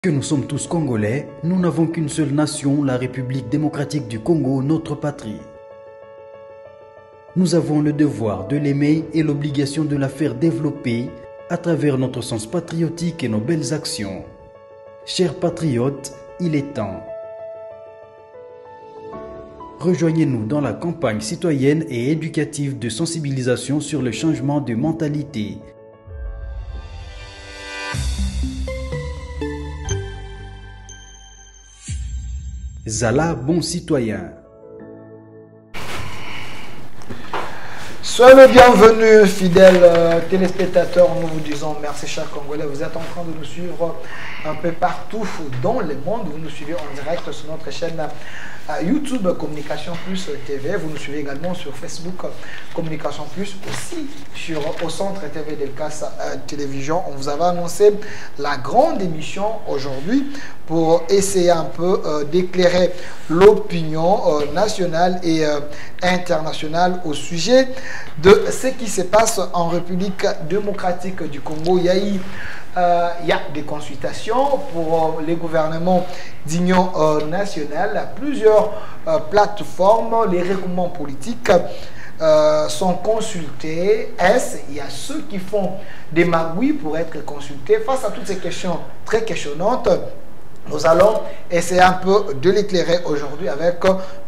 Que nous sommes tous Congolais, nous n'avons qu'une seule nation, la République démocratique du Congo, notre patrie. Nous avons le devoir de l'aimer et l'obligation de la faire développer à travers notre sens patriotique et nos belles actions. Chers patriotes, il est temps. Rejoignez-nous dans la campagne citoyenne et éducative de sensibilisation sur le changement de mentalité. Zala, bon citoyen. Soyez le bienvenu, fidèles téléspectateurs. Nous vous disons merci, chers Congolais. Vous êtes en train de nous suivre un peu partout dans le monde. Vous nous suivez en direct sur notre chaîne YouTube Communication Plus TV. Vous nous suivez également sur Facebook Communication Plus, aussi sur au centre TV Delcas Télévision. On vous avait annoncé la grande émission aujourd'hui pour essayer un peu d'éclairer l'opinion nationale et internationale au sujet de ce qui se passe en République démocratique du Congo. Il y a des consultations pour les gouvernements d'union nationale. Plusieurs plateformes, les regroupements politiques sont consultés. Il y a ceux qui font des magouilles pour être consultés. Face à toutes ces questions très questionnantes, nous allons essayer un peu de l'éclairer aujourd'hui avec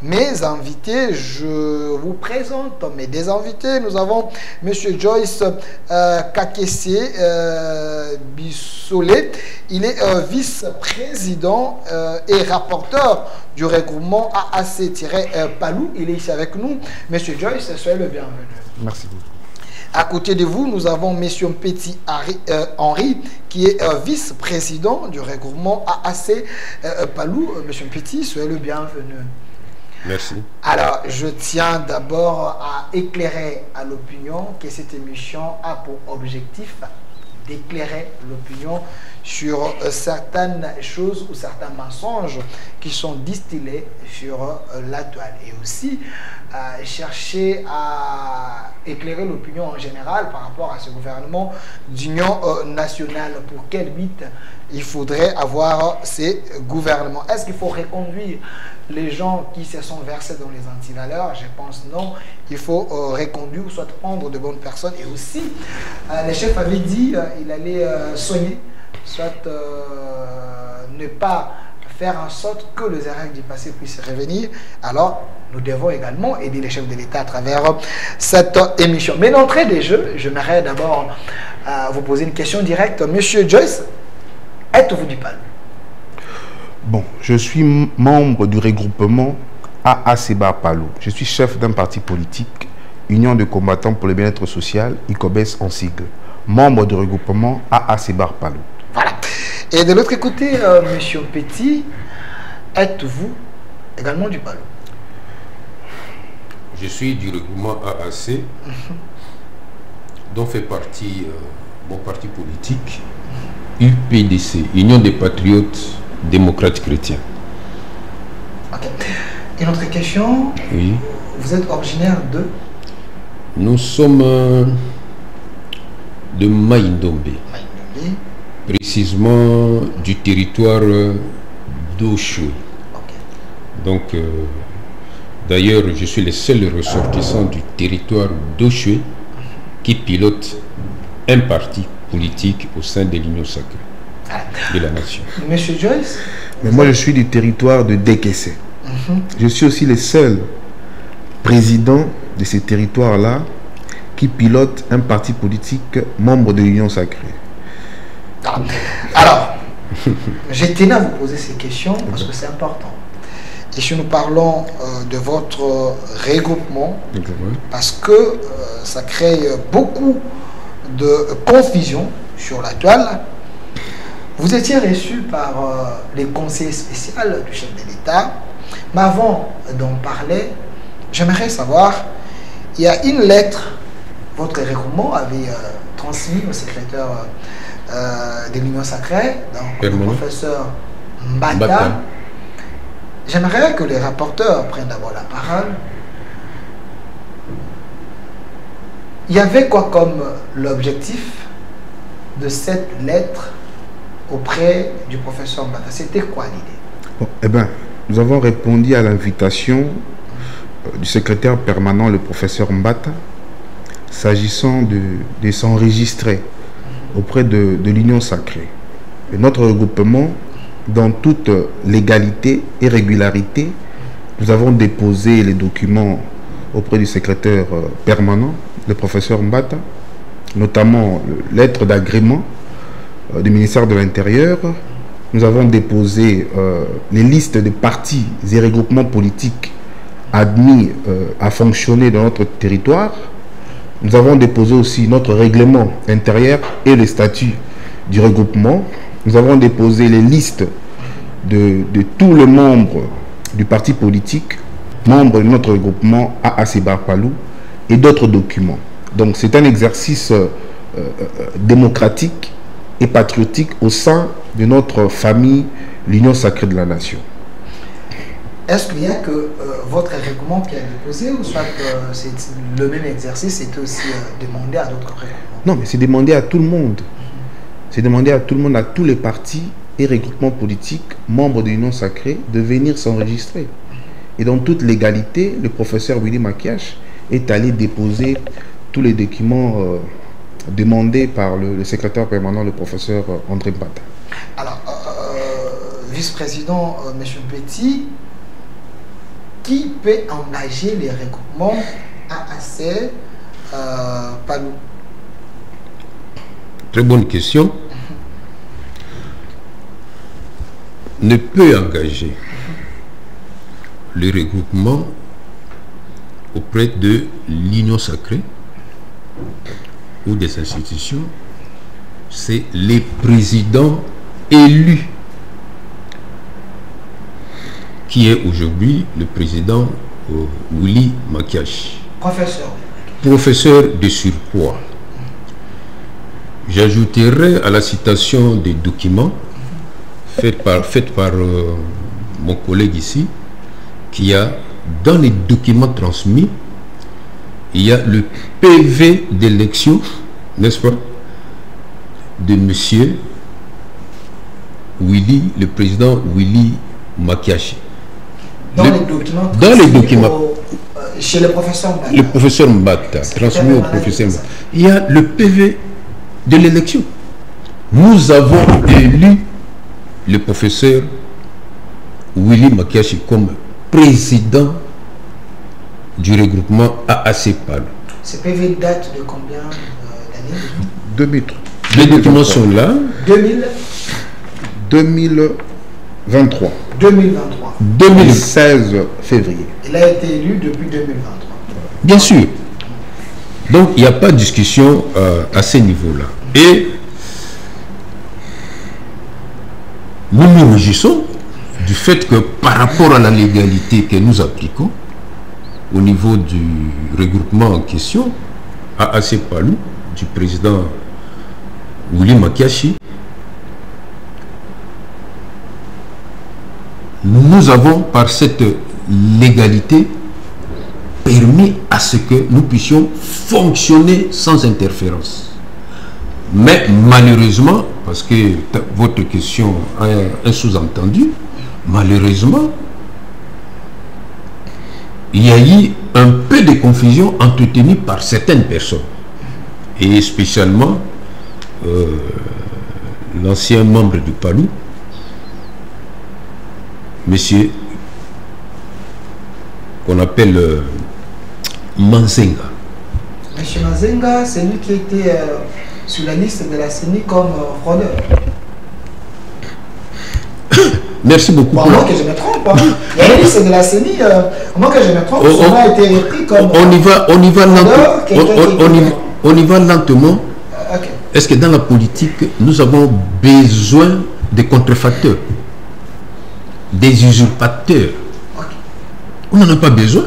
mes invités. Je vous présente mes deux invités. Nous avons M. Joyce Kakessé Bissolé. Il est vice-président et rapporteur du regroupement AAC-Palou. Il est ici avec nous. M. Joyce, soyez le bienvenu. Merci beaucoup. À côté de vous, nous avons M. Petit Henri, qui est vice-président du regroupement AAC Palou. M. Petit, soyez le bienvenu. Merci. Alors, je tiens d'abord à éclairer à l'opinion que cette émission a pour objectif d'éclairer l'opinion sur certaines choses ou certains mensonges qui sont distillés sur la toile, et aussi chercher à éclairer l'opinion en général par rapport à ce gouvernement d'union nationale. Pour quel but il faudrait avoir ces gouvernements? Est-ce qu'il faut reconduire les gens qui se sont versés dans les antivaleurs? Je pense non. Il faut reconduire ou soit prendre de bonnes personnes. Et aussi, le chef avait dit qu'il allait soigner, soit ne pas faire en sorte que les erreurs du passé puissent revenir. Alors, nous devons également aider les chefs de l'État à travers cette émission. Mais d'entrée des jeux, j'aimerais d'abord vous poser une question directe. Monsieur Joyce, êtes-vous du Palou? Bon, je suis membre du regroupement AAC-Palou. Je suis chef d'un parti politique, Union de combattants pour le bien-être social, ICOBES en sigle. Membre du regroupement AAC-Palou. Voilà. Et de l'autre côté, Monsieur Petit, êtes-vous également du Palou? Je suis du regroupement AAC, dont fait partie mon parti politique, UPDC, Union des Patriotes Démocrates Chrétiens. Ok. Une autre question? Oui. Vous êtes originaire de? Nous sommes de Maïndombe. Maïndombe. Précisément du territoire d'Oshwe. Okay. Donc, d'ailleurs, je suis le seul ressortissant du territoire d'Oshwe qui pilote un parti politique au sein de l'Union sacrée de la nation. Monsieur Joyce? Mais moi, je suis du territoire de Dekese. Je suis aussi le seul président de ce territoire-là qui pilote un parti politique membre de l'Union sacrée. Alors, je tenais à vous poser ces questions parce que c'est important. Et si nous parlons de votre regroupement, parce que ça crée beaucoup de confusion sur la toile, vous étiez reçu par les conseillers spéciaux du chef de l'État. Mais avant d'en parler, j'aimerais savoir, il y a une lettre, votre regroupement avait transmis au secrétaire de l'Union sacrée, donc le professeur Mbata. J'aimerais que les rapporteurs prennent d'abord la parole. Il y avait quoi comme l'objectif de cette lettre auprès du professeur Mbata. C'était quoi l'idée? Bon, eh bien, nous avons répondu à l'invitation du secrétaire permanent, le professeur Mbata, s'agissant de s'enregistrer auprès de l'Union Sacrée. Et notre regroupement, dans toute légalité et régularité, nous avons déposé les documents auprès du secrétaire permanent, le professeur Mbata, notamment lettre d'agrément du ministère de l'Intérieur. Nous avons déposé les listes de partis et regroupements politiques admis à fonctionner dans notre territoire. Nous avons déposé aussi notre règlement intérieur et les statuts du regroupement. Nous avons déposé les listes de tous les membres du parti politique, membres de notre regroupement AAC Barpalou, et d'autres documents. Donc c'est un exercice démocratique et patriotique au sein de notre famille, l'Union Sacrée de la Nation. Est-ce qu'il n'y a que votre regroupement qui a déposé, ou soit c'est le même exercice c'était aussi demandé à d'autres regroupements? Non, mais c'est demandé à tout le monde. C'est demandé à tout le monde, à tous les partis et regroupements politiques, membres de l'Union Sacrée, de venir s'enregistrer. Et dans toute légalité, le professeur Willy Makiash est allé déposer tous les documents demandés par le secrétaire permanent, le professeur André Mbata. Alors, vice-président M. Petit, qui peut engager les regroupements AAC Palou? Très bonne question. Ne peut engager le regroupement auprès de l'Union Sacrée ou des institutions, c'est les présidents élus, qui est aujourd'hui le président Willy Makiash. Professeur de surpoids. J'ajouterai à la citation des documents faite par mon collègue ici, qu'il y a dans les documents transmis, il y a le PV d'élection, n'est-ce pas, de monsieur Willy, le président Willy Makiash. Dans les documents chez le professeur Mbata. Le professeur Mbata, transmis au professeur Mbata. Il y a le PV de l'élection. Nous avons élu le professeur Willy Makiash comme président du regroupement AAC Palou. Ce PV date de combien d'années? 2003. Les documents sont là. 2023. 2016 février. Il a été élu depuis 2023. Bien sûr. Donc il n'y a pas de discussion à ce niveau-là. Et nous nous réjouissons du fait que par rapport à la légalité que nous appliquons au niveau du regroupement en question, AAC Palou, du président Willy Makiash, nous avons par cette légalité permis à ce que nous puissions fonctionner sans interférence. Mais malheureusement, parce que votre question a un sous-entendu, malheureusement, il y a eu un peu de confusion entretenue par certaines personnes, et spécialement l'ancien membre du Palou, monsieur qu'on appelle Manzenga. Monsieur Manzenga, c'est lui qui était sur la liste de la CENI comme fraudeur. Merci beaucoup. Bon, moi que je me trompe, hein. Il y a une liste de la CENI, moi que je me trompe, ça a été repris comme on y va lentement. Okay. Est-ce que dans la politique, nous avons besoin de contrefacteurs, des usurpateurs? Okay. On n'en a pas besoin.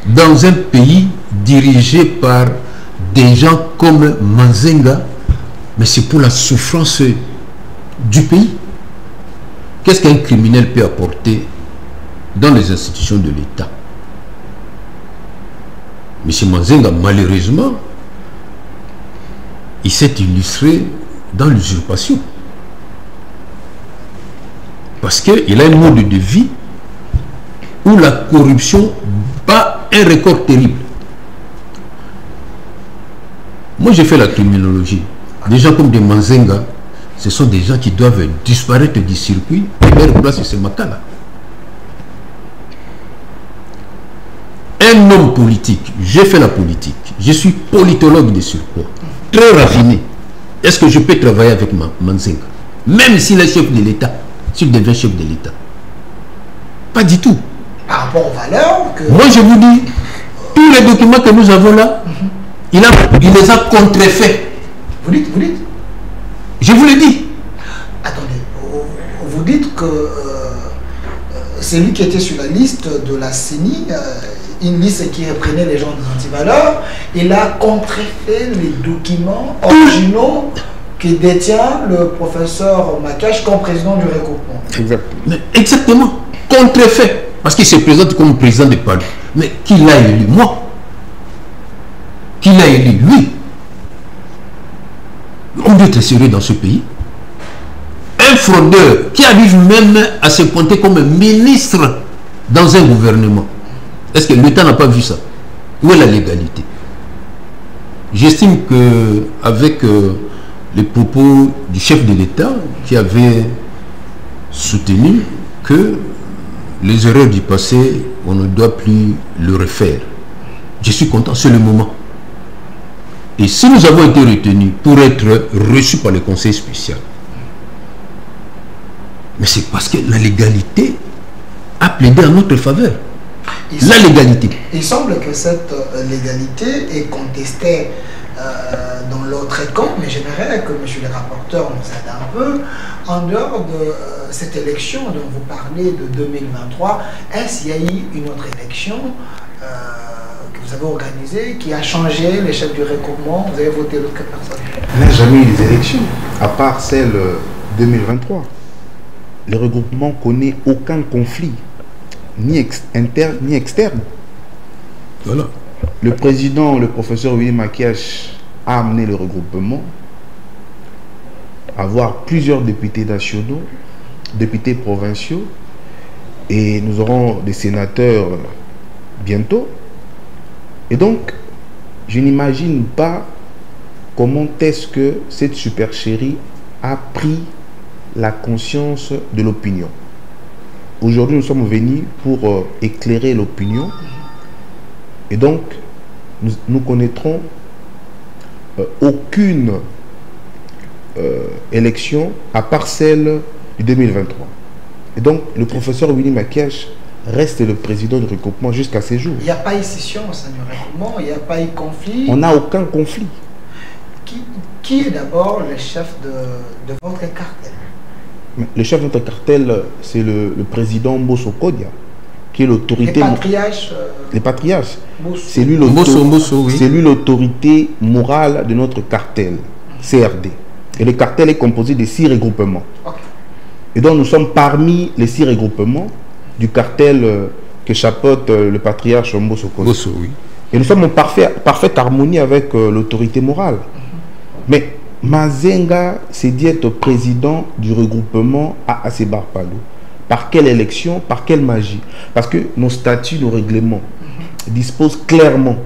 Dans un pays dirigé par des gens comme Manzenga, mais c'est pour la souffrance du pays. Qu'est-ce qu'un criminel peut apporter dans les institutions de l'État? M. Manzenga, malheureusement, il s'est illustré dans l'usurpation. Parce qu'il a un mode de vie où la corruption bat un record terrible. Moi, j'ai fait la criminologie. Des gens comme des Manzenga, ce sont des gens qui doivent disparaître du circuit. Et leur place, c'est Makala. Un homme politique, j'ai fait la politique, je suis politologue de surcroît, très raffiné. Est-ce que je peux travailler avec Manzenga? Même s'il est chef de l'État, s'il devient chef de l'État? Pas du tout. Par rapport aux valeurs que... Moi, je vous dis, tous les documents que nous avons là, il les a contrefaits. Vous dites? Je vous le dis. Attendez, vous dites que c'est lui qui était sur la liste de la CENI, une liste qui reprenait les gens des antivaleurs. Il a contrefait les documents originaux que détient le professeur Makache comme président du regroupement. Exactement. Exactement. Contrefait. Parce qu'il se présente comme président de Palu. Mais qui l'a élu? Moi. Qui l'a élu? Lui. On doit être sérieux dans ce pays. Un fraudeur qui arrive même à se pointer comme ministre dans un gouvernement. Est-ce que l'État n'a pas vu ça? Où est la légalité? J'estime que avec les propos du chef de l'État qui avait soutenu que les erreurs du passé, on ne doit plus le refaire. Je suis content, c'est le moment. Et si nous avons été retenus pour être reçus par le conseil spécial, mais c'est parce que la légalité a plaidé en notre faveur. La légalité. Il semble que cette légalité est contestée dans l'autre camp, mais j'aimerais que monsieur le rapporteur nous aide un peu. En dehors de cette élection dont vous parlez de 2023, est-ce qu'il y a eu une autre élection que vous avez organisée qui a changé les chefs du regroupement? Vous avez voté l'autre personne? Il n'y a jamais eu des élections, à part celle 2023. Le regroupement ne connaît aucun conflit, ni interne ni externe. Voilà. Le président, le professeur Willy Makiash, a amené le regroupement à avoir plusieurs députés nationaux, députés provinciaux, et nous aurons des sénateurs bientôt. Et donc, je n'imagine pas comment est-ce que cette supercherie a pris la conscience de l'opinion. Aujourd'hui, nous sommes venus pour éclairer l'opinion. Et donc, nous connaîtrons aucune élection à part celle du 2023. Et donc, le professeur Willy Makiash reste le président du regroupement jusqu'à ces jours. Il n'y a pas eu scission au sein du regroupement, il n'y a pas eu conflit. On n'a aucun conflit. Qui est d'abord le chef de votre cartel? Le chef de notre cartel, c'est le président Mbosso Kodia, qui est l'autorité... Les patriarches. C'est lui l'autorité morale de notre cartel, CRD. Et le cartel est composé de 6 regroupements. Okay. Et donc nous sommes parmi les 6 regroupements du cartel que chapeaute le patriarche Mbosso Kodia. Oui. Et nous sommes en parfaite harmonie avec l'autorité morale. Mais Manzenga s'est dit être président du regroupement à Asebar Palou. Par quelle élection? Par quelle magie? Parce que nos statuts, nos règlements disposent clairement.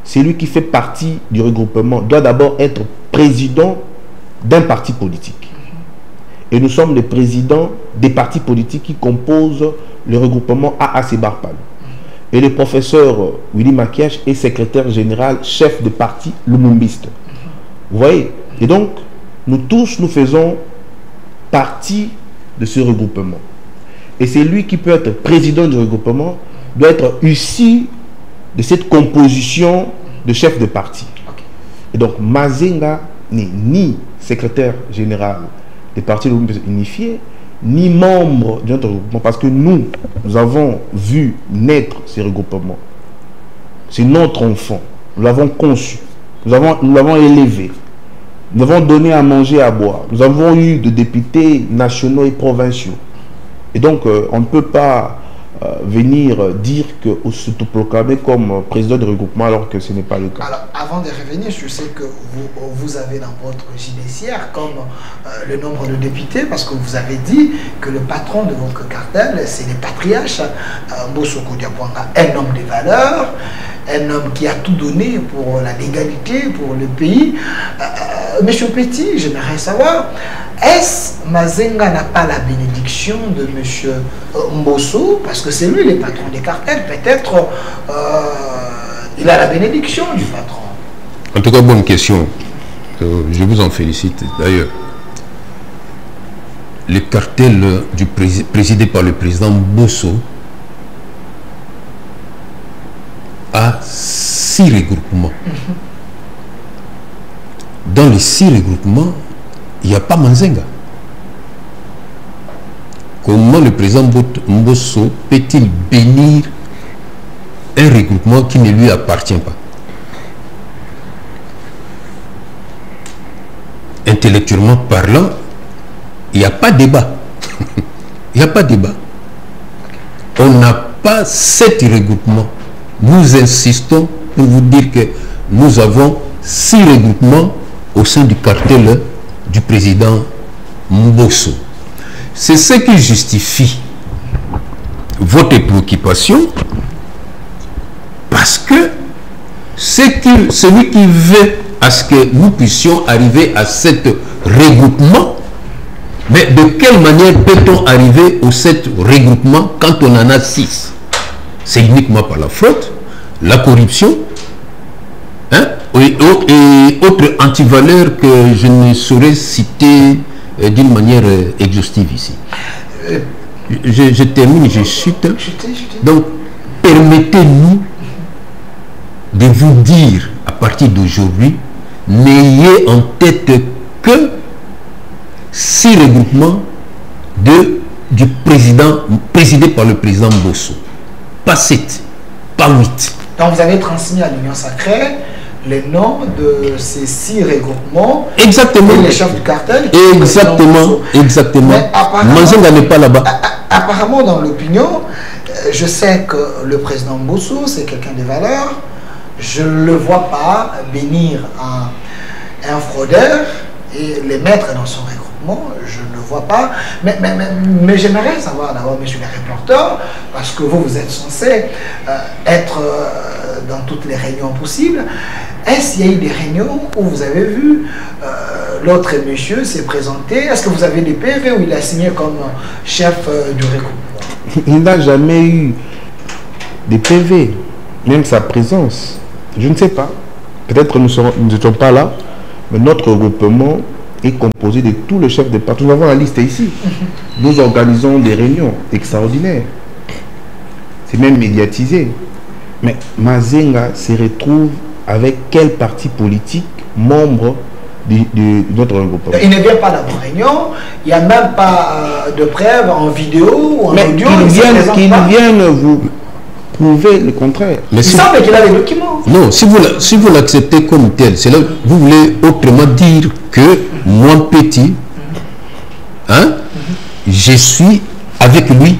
Celui qui fait partie du regroupement doit d'abord être président d'un parti politique. Et nous sommes les présidents des partis politiques qui composent le regroupement à Asebar Palou. Et le professeur Willy Makiash est secrétaire général, chef de parti lumumbiste. Vous voyez? Et donc, nous tous, nous faisons partie de ce regroupement. Et c'est lui qui peut être président du regroupement, doit être issu de cette composition de chef de parti. Et donc, Manzenga n'est ni secrétaire général des partis unifiés, ni membre de notre regroupement, parce que nous avons vu naître ces regroupements. C'est notre enfant. Nous l'avons conçu. Nous l'avons élevé. Nous avons donné à manger, à boire. Nous avons eu des députés nationaux et provinciaux. Et donc, on ne peut pas venir dire que s'autoproclamer comme président de regroupement alors que ce n'est pas le cas? Alors, avant de revenir, je sais que vous avez dans votre judiciaire comme le nombre de députés, parce que vous avez dit que le patron de votre cartel, c'est le patriarche Mbosso Kodiapwanga, un homme de valeur, un homme qui a tout donné pour la légalité, pour le pays. Monsieur Petit, j'aimerais savoir, est-ce Mazenga n'a pas la bénédiction de monsieur Mbosso, parce que c'est lui le patron des cartels, peut-être il a la bénédiction du patron. En tout cas, bonne question. Je vous en félicite. D'ailleurs, le cartel présidé par le président Mbosso a 6 regroupements. Dans les 6 regroupements, il n'y a pas Manzenga. Comment le président Mbosso peut-il bénir un regroupement qui ne lui appartient pas? Intellectuellement parlant, il n'y a pas débat. Il n'y a pas débat. On n'a pas 7 regroupements. Nous insistons pour vous dire que nous avons 6 regroupements au sein du cartel du président Mbosso. C'est ce qui justifie votre préoccupation, parce que celui qui veut à ce que nous puissions arriver à cet regroupement, mais de quelle manière peut-on arriver au 7 regroupement quand on en a 6? C'est uniquement par la fraude, la corruption, hein, et autres antivaleurs que je ne saurais citer d'une manière exhaustive ici. Je termine, je chute. Donc, permettez-nous de vous dire, à partir d'aujourd'hui, n'ayez en tête que 6 regroupements du président, présidé par le président Mbosso. Pas 7, pas 8. Donc vous avez transmis à l'Union Sacrée les noms de ces 6 regroupements. Exactement. Et les chefs du cartel. Exactement. Exactement. Manzenga n'est pas là-bas. Apparemment, dans l'opinion, je sais que le président Mbosso, c'est quelqu'un de valeur. Je ne le vois pas bénir un fraudeur et les mettre dans son regroupement. Je ne le vois pas. Mais j'aimerais savoir d'abord, monsieur le reporter, parce que vous êtes censé être dans toutes les réunions possibles. Est-ce qu'il y a eu des réunions où vous avez vu l'autre monsieur s'est présenté? Est-ce que vous avez des PV où il a signé comme chef du regroupement? Il n'a jamais eu des PV, même sa présence. Je ne sais pas. Peut-être nous n'étions pas là, mais notre regroupement est composé de tous les chefs de parti. Nous avons la liste ici. Nous organisons des réunions extraordinaires. C'est même médiatisé. Mais Mazenga se retrouve avec quel parti politique membre de notre regroupement? Il ne vient pas dans vos réunions, il n'y a même pas de preuves en vidéo ou en audio. Qu'il vienne vous prouver le contraire. Mais il semble qu'il a les documents. Non, si vous l'acceptez comme tel, c'est là que vous voulez autrement dire que moi Petit, hein, je suis avec lui,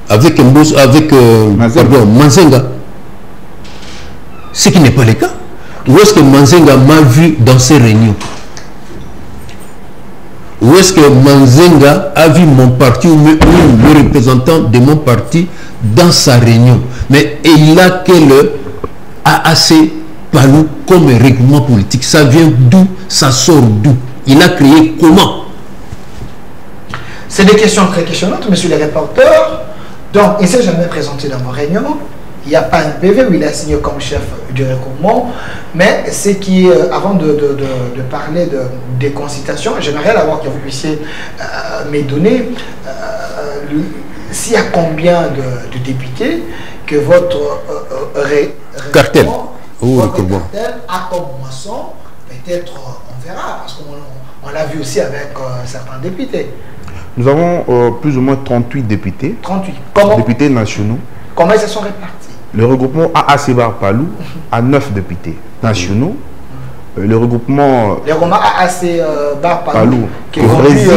avec Manzenga. Ce qui n'est pas le cas. Où est-ce que Manzenga m'a vu dans ces réunions? Où est-ce que Manzenga a vu mon parti ou le représentant de mon parti dans sa réunion? Mais il a quel AAC Palou comme règlement politique? Ça vient d'où? Ça sort d'où? Il a créé comment? C'est des questions très questionnantes, monsieur le reporter. Donc, il ne s'est jamais présenté dans vos réunions. Il n'y a pas un PV où il a signé comme chef du regroupement. Mais ce qui, avant de parler des consultations, j'aimerais d'abord que vous puissiez me donner s'il y a combien de députés que votre cartel a comme moisson. Peut-être on verra, parce qu'on l'a vu aussi avec certains députés. Nous avons plus ou moins 38 députés. 38. Comment? Députés nationaux. Comment ils se sont répartis? Le regroupement AAC Palou a 9 députés nationaux. Le regroupement AAC Palou, qui préside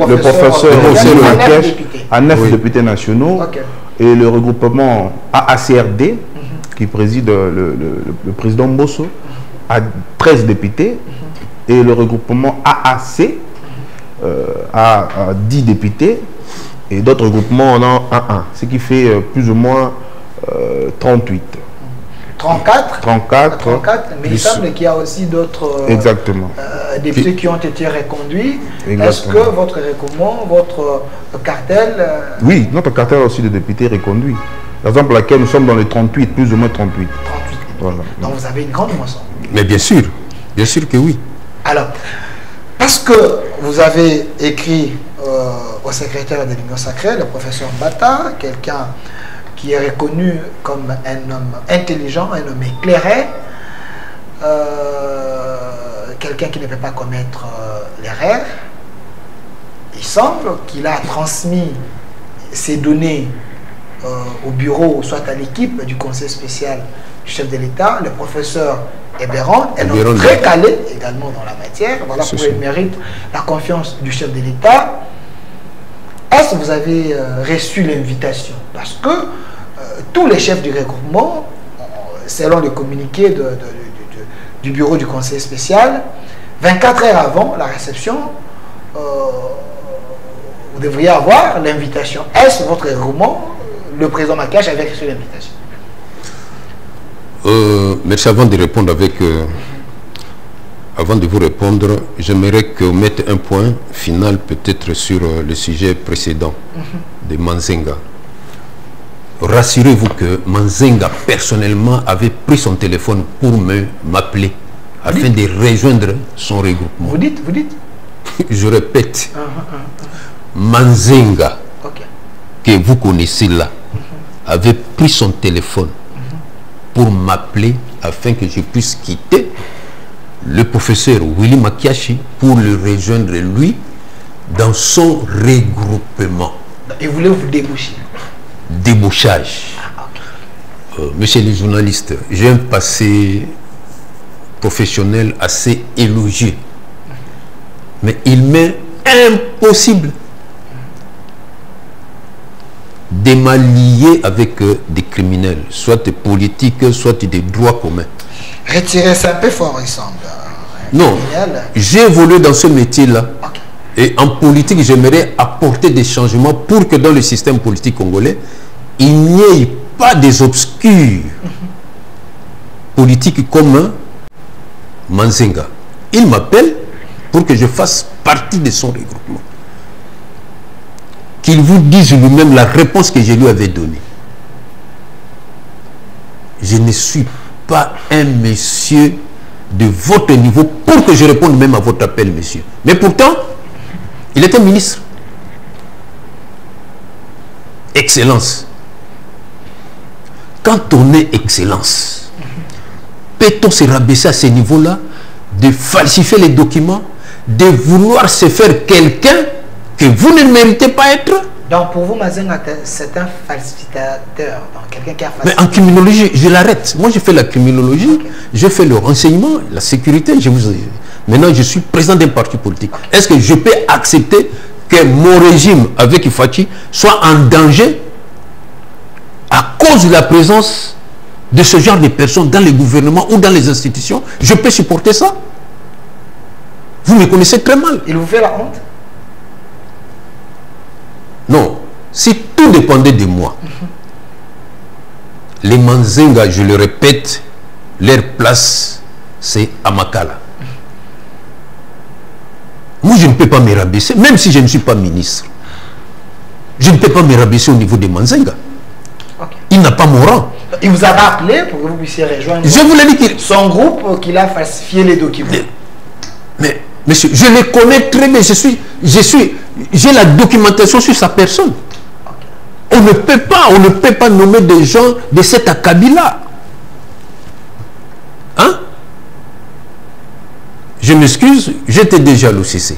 le professeur à 9 députés nationaux. et le regroupement AACRD, qui préside le président Mbosso, a 13 députés, et le regroupement AAC a 10 députés, et d'autres regroupements en ont un, ce qui fait plus ou moins 38. 34, mais il semble qu'il y a aussi d'autres députés qui ont été reconduits. Est-ce que votre regroupement, votre cartel... Oui, notre cartel a aussi des députés reconduits. Par exemple, laquelle nous sommes dans les 38, plus ou moins 38. 38. Voilà. Donc vous avez une grande moisson. Mais bien sûr que oui. Alors, parce que vous avez écrit au secrétaire de l'Union sacrée, le professeur Bata, quelqu'un qui est reconnu comme un homme intelligent, un homme éclairé, quelqu'un qui ne peut pas commettre l'erreur. Il semble qu'il a transmis ces données au bureau, soit à l'équipe du conseil spécial du chef de l'État, le professeur Ebéron, un homme très calé également dans la matière. Voilà pourquoi il mérite la confiance du chef de l'État. Est-ce que vous avez reçu l'invitation? Parce que tous les chefs du regroupement, selon le communiqué du bureau du conseil spécial, 24 heures avant la réception, vous devriez avoir l'invitation. Est-ce votre regroupement, le président Makache, avait reçu l'invitation? Merci. Avant de répondre avant de vous répondre, j'aimerais que vous mettiez un point final peut-être sur le sujet précédent de Manzenga. Rassurez-vous que Manzenga personnellement avait pris son téléphone pour m'appeler afin de rejoindre son regroupement. Vous dites Je répète, Manzenga, que vous connaissez là, avait pris son téléphone pour m'appeler afin que je puisse quitter le professeur Willy Makiachi pour le rejoindre lui dans son regroupement. Il voulait vous déboucher. Débouchage. Monsieur le journaliste, j'ai un passé professionnel assez élogieux. Mais il m'est impossible de m'allier avec des criminels, soit politiques, soit des droits communs. Retirer ça un peu fort, il semble. Non, j'ai évolué dans ce métier-là. Et en politique, j'aimerais apporter des changements pour que dans le système politique congolais, il n'y ait pas des obscurs politiques comme Manzenga. Il m'appelle pour que je fasse partie de son regroupement. Qu'il vous dise lui-même la réponse que je lui avais donnée. Je ne suis pas un monsieur de votre niveau pour que je réponde même à votre appel, monsieur. Mais pourtant, il était ministre. Excellence. Quand on est excellence, peut-on se rabaisser à ce niveau-là, de falsifier les documents, de vouloir se faire quelqu'un que vous ne méritez pas être? Donc pour vous, Manzenga, c'est un falsificateur, donc quelqu'un qui a falsifié. Mais en criminologie, je l'arrête. Moi, je fais la criminologie, je fais le renseignement, la sécurité. Maintenant, je suis président d'un parti politique. Est-ce que je peux accepter que mon régime avec Fachi soit en danger à cause de la présence de ce genre de personnes dans les gouvernements ou dans les institutions? Je peux supporter ça? Vous me connaissez très mal. Il vous fait la honte? Non. Si tout dépendait de moi, les Manzenga, je le répète, leur place, c'est à Makala. Moi, je ne peux pas me rabaisser, même si je ne suis pas ministre. Je ne peux pas me rabaisser au niveau des Manzenga. Il n'a pas mon rang. Il vous a appelé pour que vous puissiez rejoindre je vous l'ai dit qu'il... son groupe qu'il a falsifié les documents. Mais, monsieur, je le connais très bien. J'ai la documentation sur sa personne. On ne peut pas nommer des gens de cet acabit-là. Hein? Je m'excuse, j'étais déjà à l'OCC.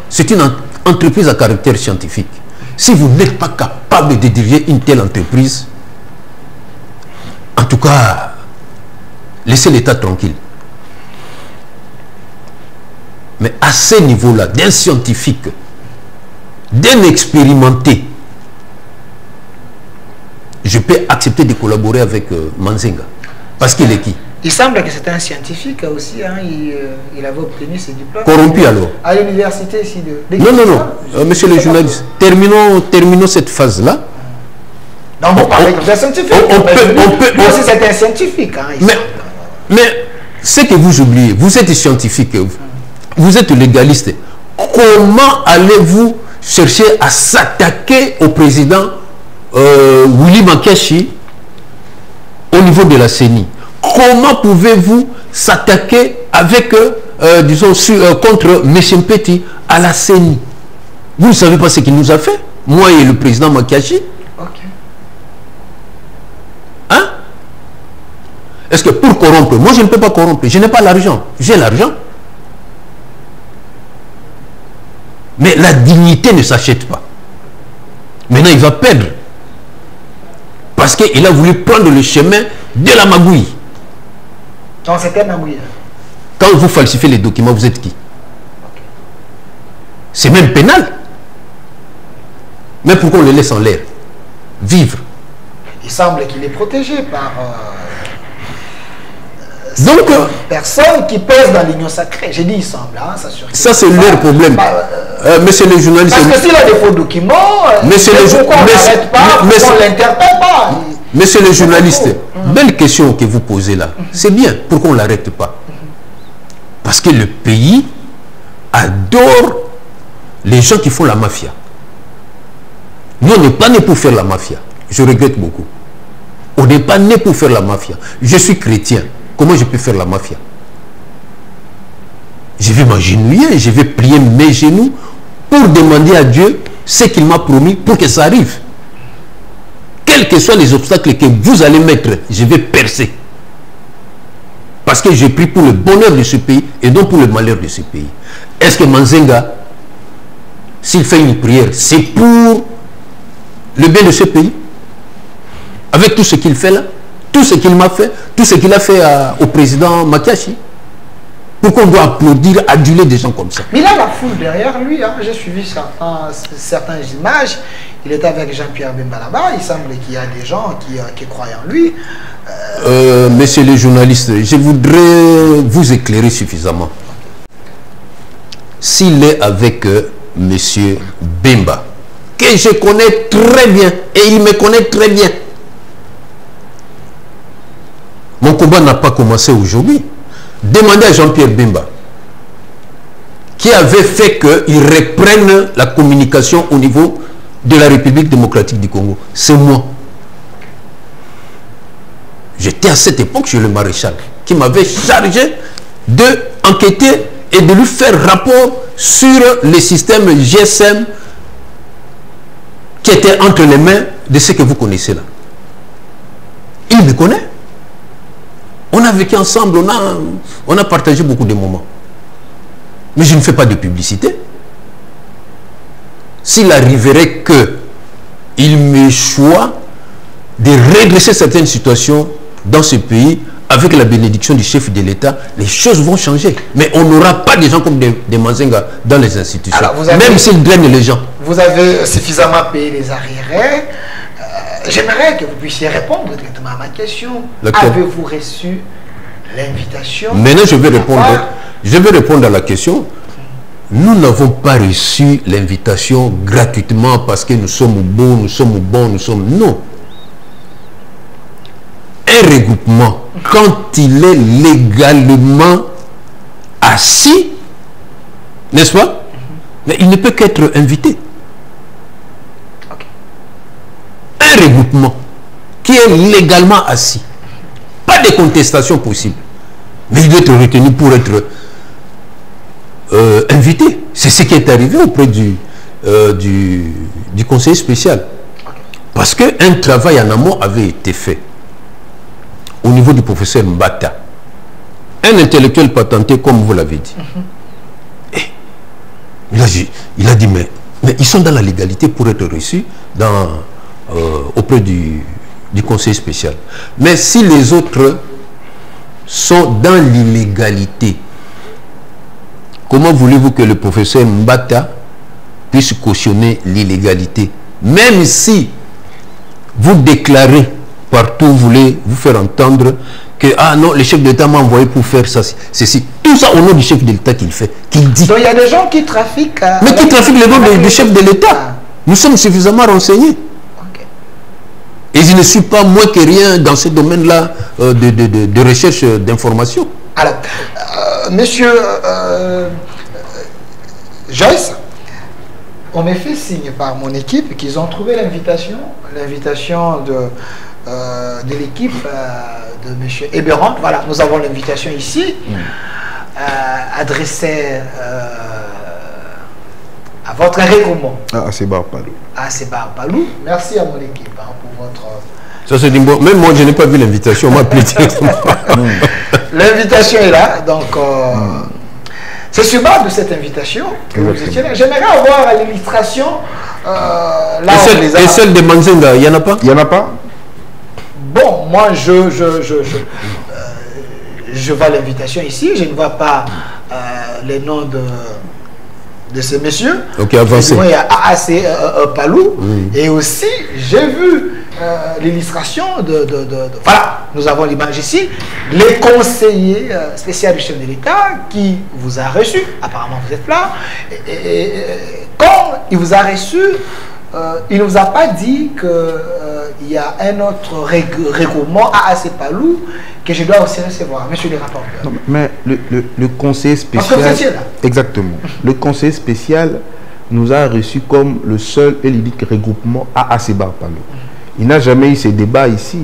C'est une entreprise à caractère scientifique. Si vous n'êtes pas capable de diriger une telle entreprise, en tout cas, laissez l'État tranquille. Mais à ce niveau-là, d'un scientifique, d'un expérimenté, je peux accepter de collaborer avec Manzenga. Parce qu'il est qui? Il semble que c'était un scientifique aussi, hein. Il avait obtenu ses diplômes. Corrompu alors? À l'université ici de... Non, monsieur le journaliste, terminons cette phase-là. Non, bon, par exemple, un scientifique. On peut... Moi aussi, c'était un scientifique. Hein, mais ce que vous oubliez, vous êtes scientifique, vous êtes légaliste. Comment allez-vous chercher à s'attaquer au président Willy Mankachi au niveau de la CENI? Comment pouvez-vous s'attaquer avec, disons, contre M. Petit à la CENI? Vous ne savez pas ce qu'il nous a fait, moi et le président Mankachi? Ok. Hein? Est-ce que pour corrompre, moi je ne peux pas corrompre, je n'ai pas l'argent, j'ai l'argent. Mais la dignité ne s'achète pas. Maintenant il va perdre. Parce qu'il a voulu prendre le chemin de la magouille. Donc c'était magouille. Quand vous falsifiez les documents, vous êtes qui? C'est même pénal. Mais pourquoi on le laisse en l'air vivre? Il semble qu'il est protégé par donc personnes qui pèsent dans l'union sacrée. J'ai dit il semble, hein, ça c'est leur problème. Monsieur le journaliste. Parce que s'il a des faux documents, pourquoi on n'arrête pas, pourquoi on ne l'interpelle pas? Monsieur le journaliste, belle question que vous posez là. C'est bien, pourquoi on ne l'arrête pas? Parce que le pays adore les gens qui font la mafia. Nous, on n'est pas né pour faire la mafia. Je regrette beaucoup. On n'est pas né pour faire la mafia. Je suis chrétien. Comment je peux faire la mafia? Je vais m'agenouiller, je vais plier mes genoux pour demander à Dieu ce qu'il m'a promis pour que ça arrive. Quels que soient les obstacles que vous allez mettre, je vais percer. Parce que j'ai pris pour le bonheur de ce pays et non pour le malheur de ce pays. Est-ce que Manzenga, s'il fait une prière, c'est pour le bien de ce pays? Avec tout ce qu'il fait là, tout ce qu'il m'a fait, tout ce qu'il a fait au président Mankachi. Pourquoi on doit applaudir, aduler des gens comme ça? Mais il a la foule derrière lui. Hein. J'ai suivi certaines images. Il était avec Jean-Pierre Bemba là-bas. Il semble qu'il y a des gens qui croient en lui. Messieurs les journalistes, je voudrais vous éclairer suffisamment. S'il est avec monsieur Bemba, que je connais très bien, et il me connaît très bien, mon combat n'a pas commencé aujourd'hui. Demandez à Jean-Pierre Bemba, qui avait fait qu'il reprenne la communication au niveau de la République démocratique du Congo. C'est moi. J'étais à cette époque chez le maréchal, qui m'avait chargé d'enquêter et de lui faire rapport sur les systèmes GSM qui étaient entre les mains de ceux que vous connaissez là. Il me connaît. On a vécu ensemble, on a partagé beaucoup de moments. Mais je ne fais pas de publicité. S'il arriverait qu'il m'échoue de redresser certaines situations dans ce pays, avec la bénédiction du chef de l'État, les choses vont changer. Mais on n'aura pas des gens comme des Manzenga dans les institutions. Alors, même s'ils drainent les gens. Vous avez suffisamment payé les arriérés. J'aimerais que vous puissiez répondre directement à ma question. Avez-vous reçu l'invitation? Maintenant, je vais répondre à la question. Nous n'avons pas reçu l'invitation gratuitement parce que nous sommes beaux, nous sommes bons, nous sommes... Non. Un regroupement, quand il est légalement assis, n'est-ce pas? Mais il ne peut qu'être invité. Un regroupement qui est légalement assis, pas de contestation possible, mais il doit être retenu pour être invité. C'est ce qui est arrivé auprès du conseiller spécial, parce qu'un travail en amont avait été fait au niveau du professeur Mbata, un intellectuel patenté comme vous l'avez dit. Et il a dit mais ils sont dans la légalité pour être reçus auprès du conseil spécial. Mais si les autres sont dans l'illégalité, comment voulez-vous que le professeur Mbata puisse cautionner l'illégalité? Même si vous déclarez partout, vous voulez vous faire entendre que ah non, le chef d'État m'a envoyé pour faire ça, ceci. Tout ça au nom du chef de l'État qu'il fait, qu'il dit. Donc il y a des gens qui trafiquent. Mais qui trafiquent le nom du chef de l'État. Nous sommes suffisamment renseignés. Okay. Et je ne suis pas moins que rien dans ce domaine-là de recherche d'informations. Alors, monsieur Joyce, on m'a fait signe par mon équipe qu'ils ont trouvé l'invitation de l'équipe de monsieur Eberron. Voilà, nous avons l'invitation ici, adressée à votre regroupement. Ah, c'est Barpalou. Ah, c'est Barpalou. Merci à mon équipe pour votre... Ça se dit, bon, même moi je n'ai pas vu l'invitation, on m'a appelé directement. L'invitation est là, donc c'est sur base de cette invitation que vous étiez là. J'aimerais avoir l'illustration là et celle de Manzenga, il n'y en a pas? Il n'y en a pas? Bon, moi je vois l'invitation ici, je ne vois pas les noms de ces messieurs. Ok, avancez. Il y a AAC Palou. Et aussi, j'ai vu l'illustration voilà, nous avons l'image ici. Les conseillers spéciaux du chef de l'État qui vous a reçu. Apparemment, vous êtes là. Et quand il vous a reçu, il ne vous a pas dit qu'il y a un autre regroupement AAC Palou que je dois aussi recevoir, monsieur le rapporteur. Non, mais le conseiller spécial... Parce que vous étiez là. Exactement. Le conseiller spécial nous a reçus comme le seul et l'unique regroupement AAC Barpalou. Il n'a jamais eu ces débats ici.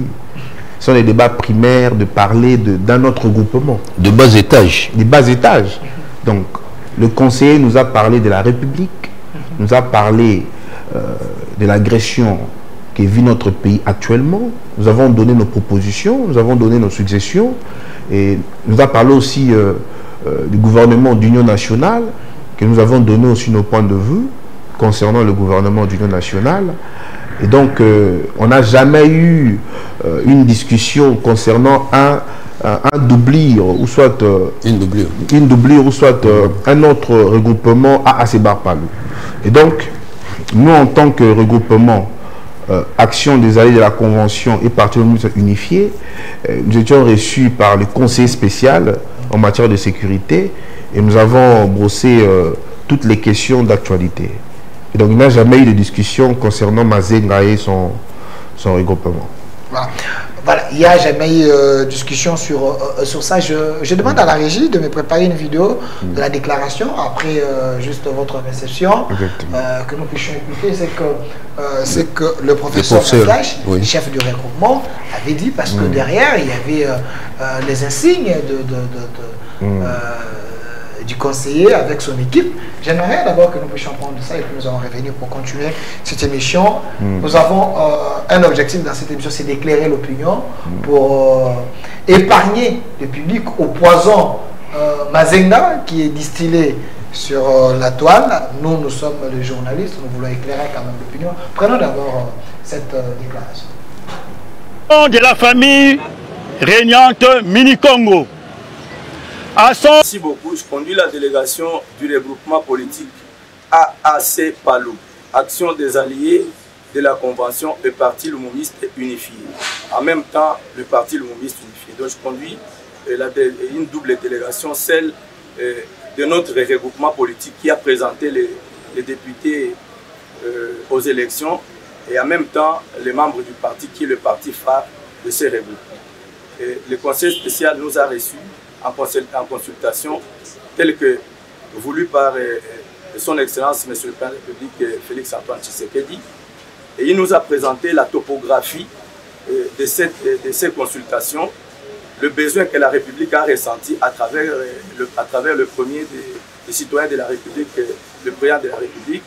Ce sont des débats primaires de parler d'un autre regroupement. De bas étage. Des bas étages. Donc, le conseiller nous a parlé de la République, nous a parlé de l'agression que vit notre pays actuellement. Nous avons donné nos propositions, nous avons donné nos suggestions, et nous a parlé aussi du gouvernement d'union nationale, que nous avons donné aussi nos points de vue concernant le gouvernement d'union nationale. Et donc, on n'a jamais eu une discussion concernant un doublure, ou soit une doublure, ou soit un autre regroupement AAC Barpalou. Et donc, nous, en tant que regroupement Action des alliés de la Convention et Parti communiste unifié, nous étions reçus par le conseiller spécial en matière de sécurité et nous avons brossé toutes les questions d'actualité. Et donc, il n'y a jamais eu de discussion concernant Mazenga et son regroupement. Voilà, il n'y a jamais eu discussion sur ça. Je demande à la régie de me préparer une vidéo de la déclaration après juste votre réception, que nous puissions écouter. C'est que le professeur Flash, chef du regroupement, avait dit, parce que derrière, il y avait les insignes du conseiller avec son équipe. J'aimerais d'abord que nous puissions prendre ça et que nous allons revenir pour continuer cette émission. Nous avons un objectif dans cette émission, c'est d'éclairer l'opinion pour épargner le public au poison Mazenga qui est distillé sur la toile. Nous sommes les journalistes, nous voulons éclairer quand même l'opinion. Prenons d'abord cette déclaration. De la famille régnante Mini-Congo. Merci beaucoup. Je conduis la délégation du regroupement politique AAC Palou, Action des alliés de la Convention et Parti Lumumiste unifié. En même temps, le Parti Lumumiste unifié. Donc je conduis une double délégation, celle de notre regroupement politique qui a présenté les députés aux élections et en même temps les membres du parti qui est le parti phare de ces regroupements. Le conseil spécial nous a reçus en consultation telle que voulue par son Excellence Monsieur le Président de la République Félix Antoine Tshisekedi, et il nous a présenté la topographie de ces consultations, le besoin que la République a ressenti à travers le premier des citoyens de la République, le Président de la République,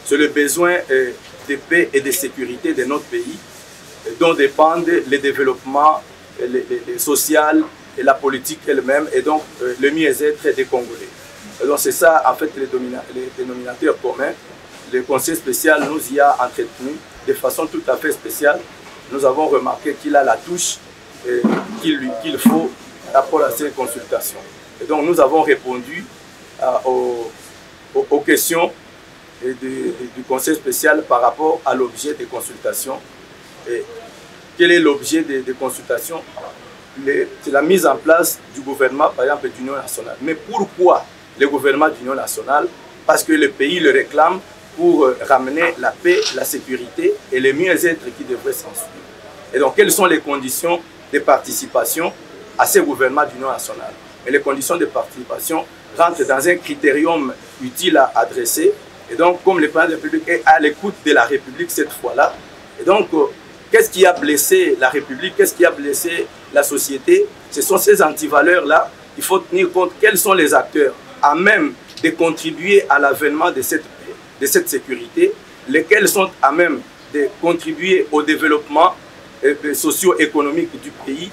c'est le besoin de paix et de sécurité de notre pays, dont dépendent les développements les social et la politique elle-même, et donc le mieux-être des Congolais. Et donc c'est ça en fait les dénominateurs communs. Le conseil spécial nous y a entretenu de façon tout à fait spéciale. Nous avons remarqué qu'il a la touche qu'il faut par rapport à ces consultations. Et donc nous avons répondu aux questions du conseil spécial par rapport à l'objet des consultations. quel est l'objet des consultations? C'est la mise en place du gouvernement, par exemple, d'Union nationale. Mais pourquoi le gouvernement d'Union nationale? Parce que le pays le réclame pour ramener la paix, la sécurité et le mieux-être qui devrait s'ensuivre. Et donc, quelles sont les conditions de participation à ce gouvernement d'Union nationale? Et les conditions de participation rentrent dans un critérium utile à adresser. Et donc, comme le président de la République est à l'écoute de la République cette fois-là, et donc, qu'est-ce qui a blessé la République? Qu'est-ce qui a blessé la société? Ce sont ces antivaleurs-là. Il faut tenir compte quels sont les acteurs à même de contribuer à l'avènement de cette paix, de cette sécurité, lesquels sont à même de contribuer au développement socio-économique du pays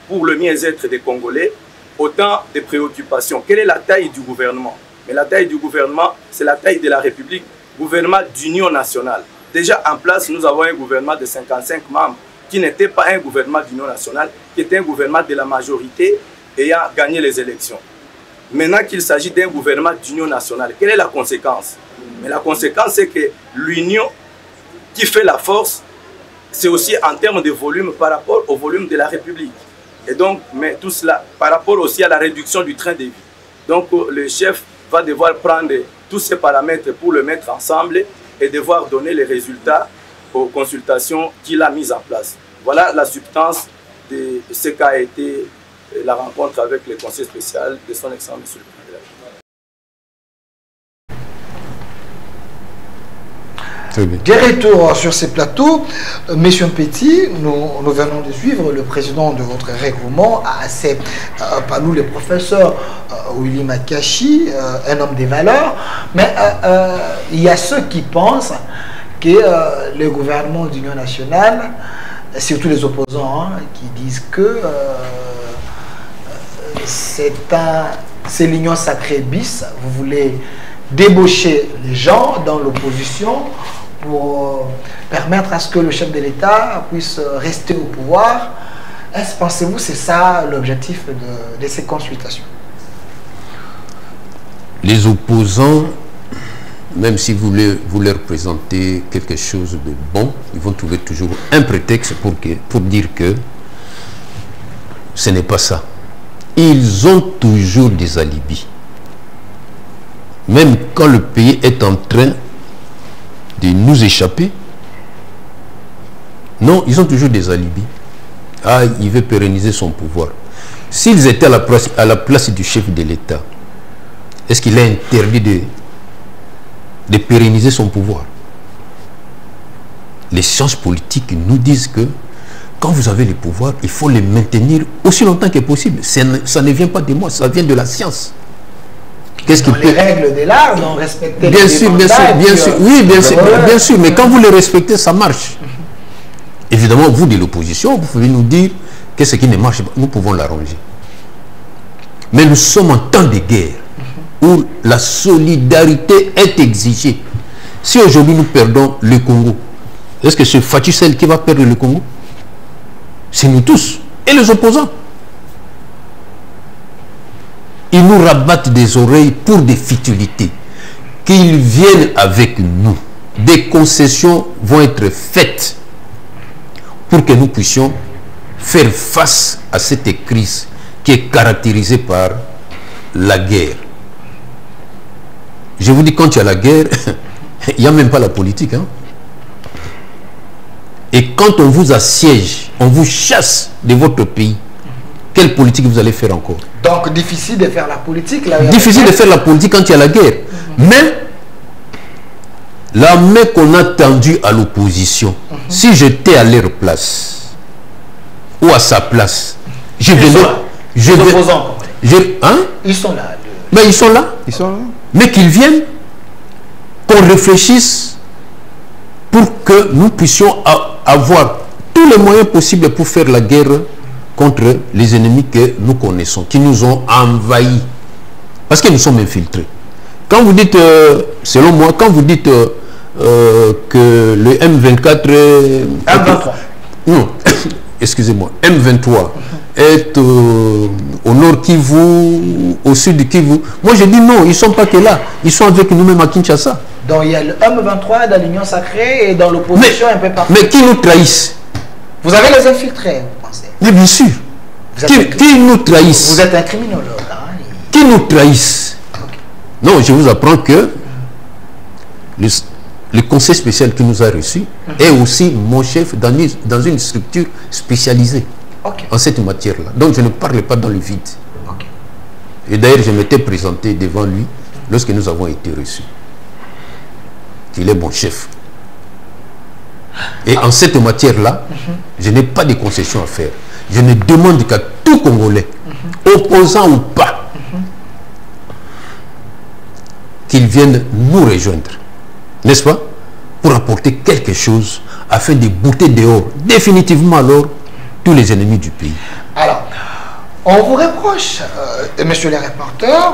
pour le mieux-être des Congolais. Autant de préoccupations. Quelle est la taille du gouvernement? Mais la taille du gouvernement, c'est la taille de la République, gouvernement d'union nationale. Déjà en place, nous avons un gouvernement de 55 membres qui n'était pas un gouvernement d'union nationale, qui était un gouvernement de la majorité ayant gagné les élections. Maintenant qu'il s'agit d'un gouvernement d'union nationale, quelle est la conséquence? Mais la conséquence, c'est que l'union qui fait la force, c'est aussi en termes de volume par rapport au volume de la République. Et donc, mais tout cela par rapport aussi à la réduction du train de vie. Donc, le chef va devoir prendre tous ces paramètres pour le mettre ensemble et devoir donner les résultats aux consultations qu'il a mises en place. Voilà la substance de ce qu'a été la rencontre avec le conseil spécial de son Excellence Monsieur le Président de la République. Des retours sur ces plateaux, Monsieur Petit, nous venons de suivre le président de votre regroupement, AAC Palou, le professeur Willy Makashi, un homme des valeurs, mais il y a ceux qui pensent que le gouvernement d'Union nationale, surtout les opposants, qui disent que c'est l'union sacrée bis, vous voulez débaucher les gens dans l'opposition pour permettre à ce que le chef de l'État puisse rester au pouvoir. Est-ce, pensez-vous, c'est ça l'objectif de ces consultations? Les opposants, même si vous leur présentez quelque chose de bon, ils vont trouver toujours un prétexte pour dire que ce n'est pas ça. Ils ont toujours des alibis. Même quand le pays est en train de nous échapper, non, ils ont toujours des alibis. Ah, il veut pérenniser son pouvoir. S'ils étaient à la place du chef de l'État, est-ce qu'il est interdit de pérenniser son pouvoir? Les sciences politiques nous disent que quand vous avez le pouvoir, il faut les maintenir aussi longtemps que possible. Ça ne vient pas de moi, ça vient de la science. Qu'est-ce qui les règles de l'art, non respecter bien sûr, bien sûr, oui, bien sûr, mais quand vous les respectez, ça marche. Évidemment, vous de l'opposition, vous pouvez nous dire que ce qui ne marche pas, nous pouvons l'arranger. Mais nous sommes en temps de guerre où la solidarité est exigée. Si aujourd'hui nous perdons le Congo, est-ce que c'est Fatou Sall qui va perdre le Congo? C'est nous tous et les opposants. Ils nous rabattent des oreilles pour des futilités. Qu'ils viennent avec nous. Des concessions vont être faites pour que nous puissions faire face à cette crise qui est caractérisée par la guerre. Je vous dis, quand il y a la guerre, il n'y a même pas la politique. Hein? Et quand on vous assiège, on vous chasse de votre pays, quelle politique vous allez faire encore? Donc, difficile de faire la politique. Difficile de faire la politique quand il y a la guerre. Mais, la main qu'on a tendue à l'opposition, si j'étais à leur place, ou à sa place, je vais... Ils sont là. Mais ils sont là. Mais qu'ils viennent, qu'on réfléchisse pour que nous puissions avoir tous les moyens possibles pour faire la guerre contre les ennemis que nous connaissons, qui nous ont envahis. Parce que nous sommes infiltrés. Quand vous dites, selon moi, quand vous dites que le M24... M23. Non, excusez-moi, M23 est au nord Kivu, au sud Kivu. Moi je dis non, ils ne sont pas que là. Ils sont avec nous-mêmes à Kinshasa. Donc il y a le M23 dans l'Union sacrée et dans l'opposition un peu partout. Mais qui nous trahissent? Vous avez les infiltrés, vous pensez? Mais bien sûr. Qui nous trahissent? Vous êtes un criminologue. Hein? Qui nous trahissent? Okay. Non, je vous apprends que le conseil spécial qui nous a reçus est aussi mon chef dans une structure spécialisée en cette matière-là. Donc je ne parle pas dans le vide. Okay. Et d'ailleurs, je m'étais présenté devant lui lorsque nous avons été reçus. Il est mon chef. Et en cette matière-là, je n'ai pas de concessions à faire. Je ne demande qu'à tout Congolais, opposant ou pas, qu'ils viennent nous rejoindre. N'est-ce pas? Pour apporter quelque chose afin de bouter dehors définitivement alors tous les ennemis du pays. Alors, on vous reproche, messieurs les reporters,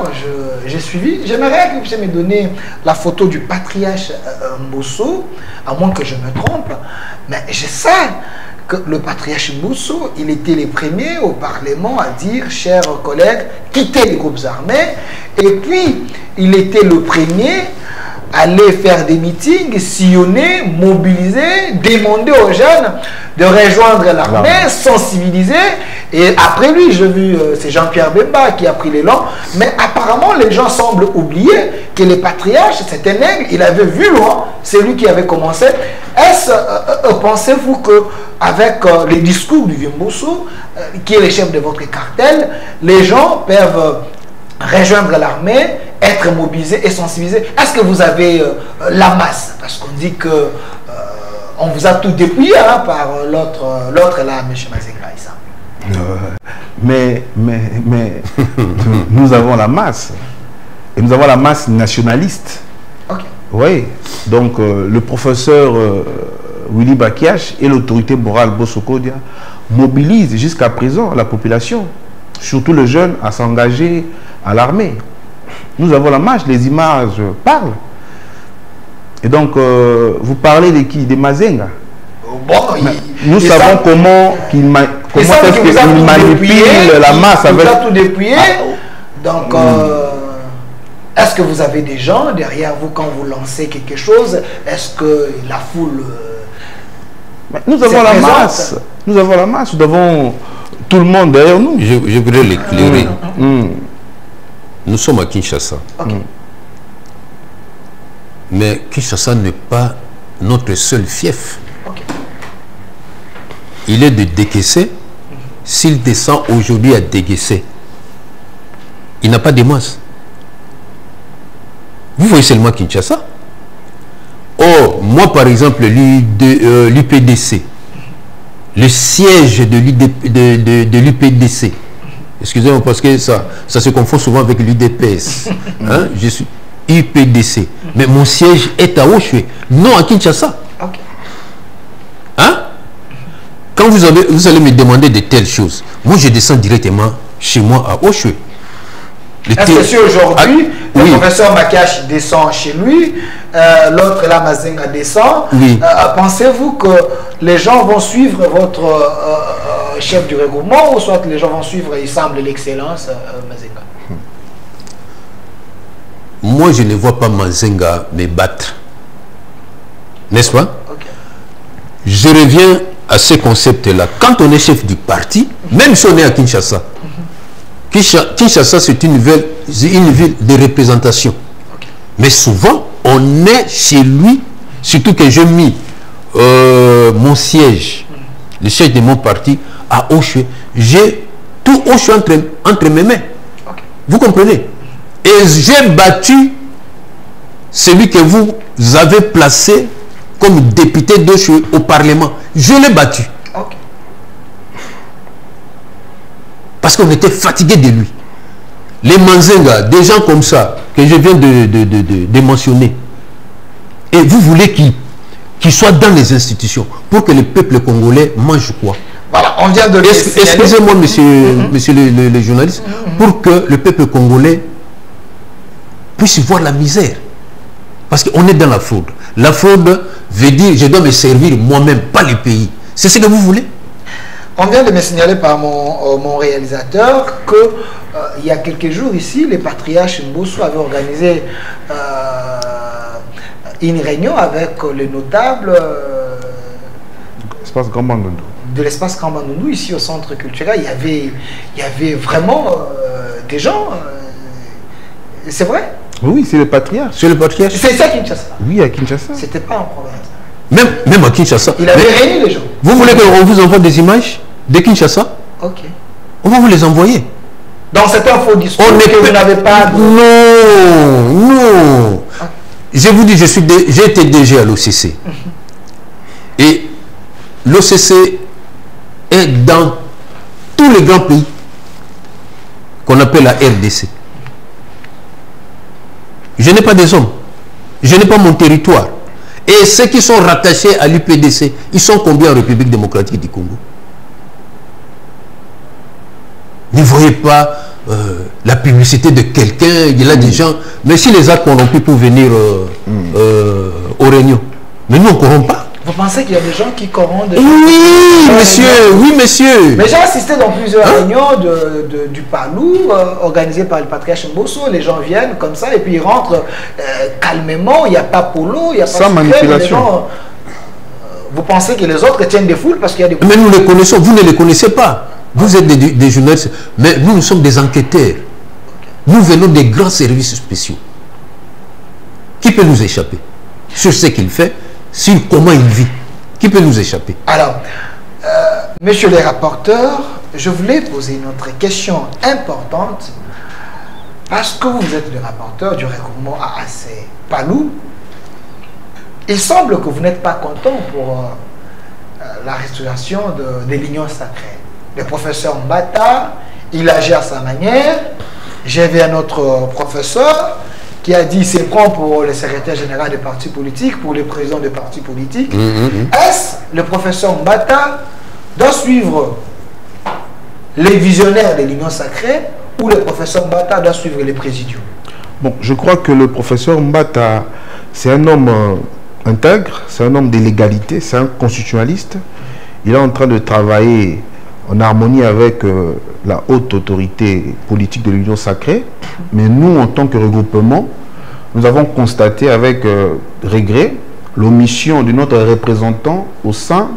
j'ai suivi, j'aimerais que vous puissiez me donner la photo du patriarche Mbosso, à moins que je me trompe, mais je sais que le patriarche Mbosso, il était le premier au Parlement à dire, chers collègues, quittez les groupes armés, et puis il était le premier à aller faire des meetings, sillonner, mobiliser, demander aux jeunes de rejoindre l'armée, sensibiliser. Et après lui, j'ai vu, c'est Jean-Pierre Bemba qui a pris l'élan. Mais apparemment, les gens semblent oublier que le patriarche, c'était un aigle, il avait vu loin, c'est lui qui avait commencé. Est-ce, pensez-vous qu'avec les discours du vieux Mbosso, qui est le chef de votre cartel, les gens peuvent rejoindre l'armée, être mobilisés et sensibilisés? Est-ce que vous avez la masse? Parce qu'on dit que on vous a tout dépouillé hein, par l'autre là, M. Mazenga. Mais nous avons la masse. Et nous avons la masse nationaliste. Okay. Oui. Donc le professeur Willy Bakiash et l'autorité morale Bossokodia mobilisent jusqu'à présent la population, surtout les jeunes, à s'engager à l'armée. Nous avons la marche, les images parlent. Et donc, vous parlez de qui? Des Mazenga. Bon, nous savons comment est-ce qu'il manipule la masse avec... Il a tout dépouillé. Donc, est-ce que vous avez des gens derrière vous quand vous lancez quelque chose? Est-ce que la foule... nous avons la masse. Nous avons la masse. Nous avons tout le monde derrière nous. Je voudrais l'éclairer. Nous sommes à Kinshasa. Okay. Mais Kinshasa n'est pas notre seul fief. Okay. Il est de Déguessé. S'il descend aujourd'hui à Déguessé, il n'a pas de masse. Vous voyez seulement Kinshasa. Or, moi par exemple, l'UPDC, le siège de l'UPDC, excusez-moi parce que ça se confond souvent avec l'UDPS. Hein? Je suis UPDC. Mais mon siège est à Oshwe, non à Kinshasa. Okay. Hein? Quand vous allez me demander de telles choses, moi je descends directement chez moi à Oshwe. Est-ce que si aujourd'hui, le professeur Makash descend chez lui, l'autre là, Mazenga descend, pensez-vous que les gens vont suivre votre chef du regroupement ou soit les gens vont suivre, il semble, l'excellence Mazenga? Moi, je ne vois pas Mazenga me battre. N'est-ce pas? Okay. Je reviens à ce concept-là. Quand on est chef du parti, même si on est à Kinshasa, Kinshasa, c'est une ville de représentation. Okay. Mais souvent, on est chez lui, surtout que j'ai mis mon siège, le siège de mon parti, à Oshwe. J'ai tout Oshwe entre mes mains. Okay. Vous comprenez? Et j'ai battu celui que vous avez placé comme député d'Oshwe au Parlement. Je l'ai battu. Okay. Parce qu'on était fatigué de lui. Les Manzenga, des gens comme ça, que je viens de mentionner, et vous voulez qu'ils soient dans les institutions pour que le peuple congolais mange quoi? Voilà, on vient de... Excusez-moi, monsieur le journaliste, pour que le peuple congolais puisse voir la misère. Parce qu'on est dans la fraude. La fraude veut dire je dois me servir moi-même, pas le pays. C'est ce que vous voulez? On vient de me signaler par mon réalisateur que il y a quelques jours ici, les patriarches Mbosso avaient organisé une réunion avec les notables de l'espace Kambandundu, ici au centre culturel, il y avait vraiment des gens. C'est vrai? Oui, c'est le patriarche. C'est le patriarche. C'est ça à Kinshasa. Oui, à Kinshasa. C'était pas en province. Même à Kinshasa. Il avait réuni les gens. Vous voulez qu'on vous envoie des images de Kinshasa? Ok. On va vous les envoyer. Donc c'est un faux discours que vous n'avez pas... Non. Je vous dis, j'ai été DG à l'OCC. Et l'OCC est dans tous les grands pays qu'on appelle la RDC. Je n'ai pas des hommes. Je n'ai pas mon territoire. Et ceux qui sont rattachés à l'UPDC, ils sont combien en République démocratique du Congo? Ne voyez pas la publicité de quelqu'un, il y a des gens, mais si les actes corrompus pour venir aux réunions, mais nous on ne corrompt pas. Vous pensez qu'il y a des gens qui corrompent? Oui, monsieur, oui, monsieur. Mais j'ai assisté dans plusieurs réunions du Palou, organisées par le patriarche Mbosso. Les gens viennent comme ça et puis ils rentrent calmement, il n'y a pas polo, il n'y a pas... Sans manipulation. Gens, vous pensez que les autres tiennent des foules parce qu'il y a des... Mais nous les connaissons, vous ne les connaissez pas. Vous êtes des journalistes, mais nous sommes des enquêteurs. Nous venons des grands services spéciaux. Qui peut nous échapper sur ce qu'il fait, sur comment il vit? Qui peut nous échapper? Alors, messieurs les rapporteurs, je voulais poser une autre question importante, parce que vous êtes le rapporteur du regroupement AAC Palou. Il semble que vous n'êtes pas content pour la restauration des lignes sacrées. Le professeur Mbata, il agit à sa manière. J'avais un autre professeur qui a dit c'est prend pour le secrétaire général des partis politiques, pour les présidents des partis politiques. Est-ce le professeur Mbata doit suivre les visionnaires des lignes sacrées ou le professeur Mbata doit suivre les présidiaux? Bon, je crois que le professeur Mbata, c'est un homme intègre, c'est un homme de l'égalité, c'est un constitutionnaliste. Il est en train de travailler en harmonie avec la haute autorité politique de l'Union sacrée. Mais nous, en tant que regroupement, nous avons constaté avec regret l'omission de notre représentant au sein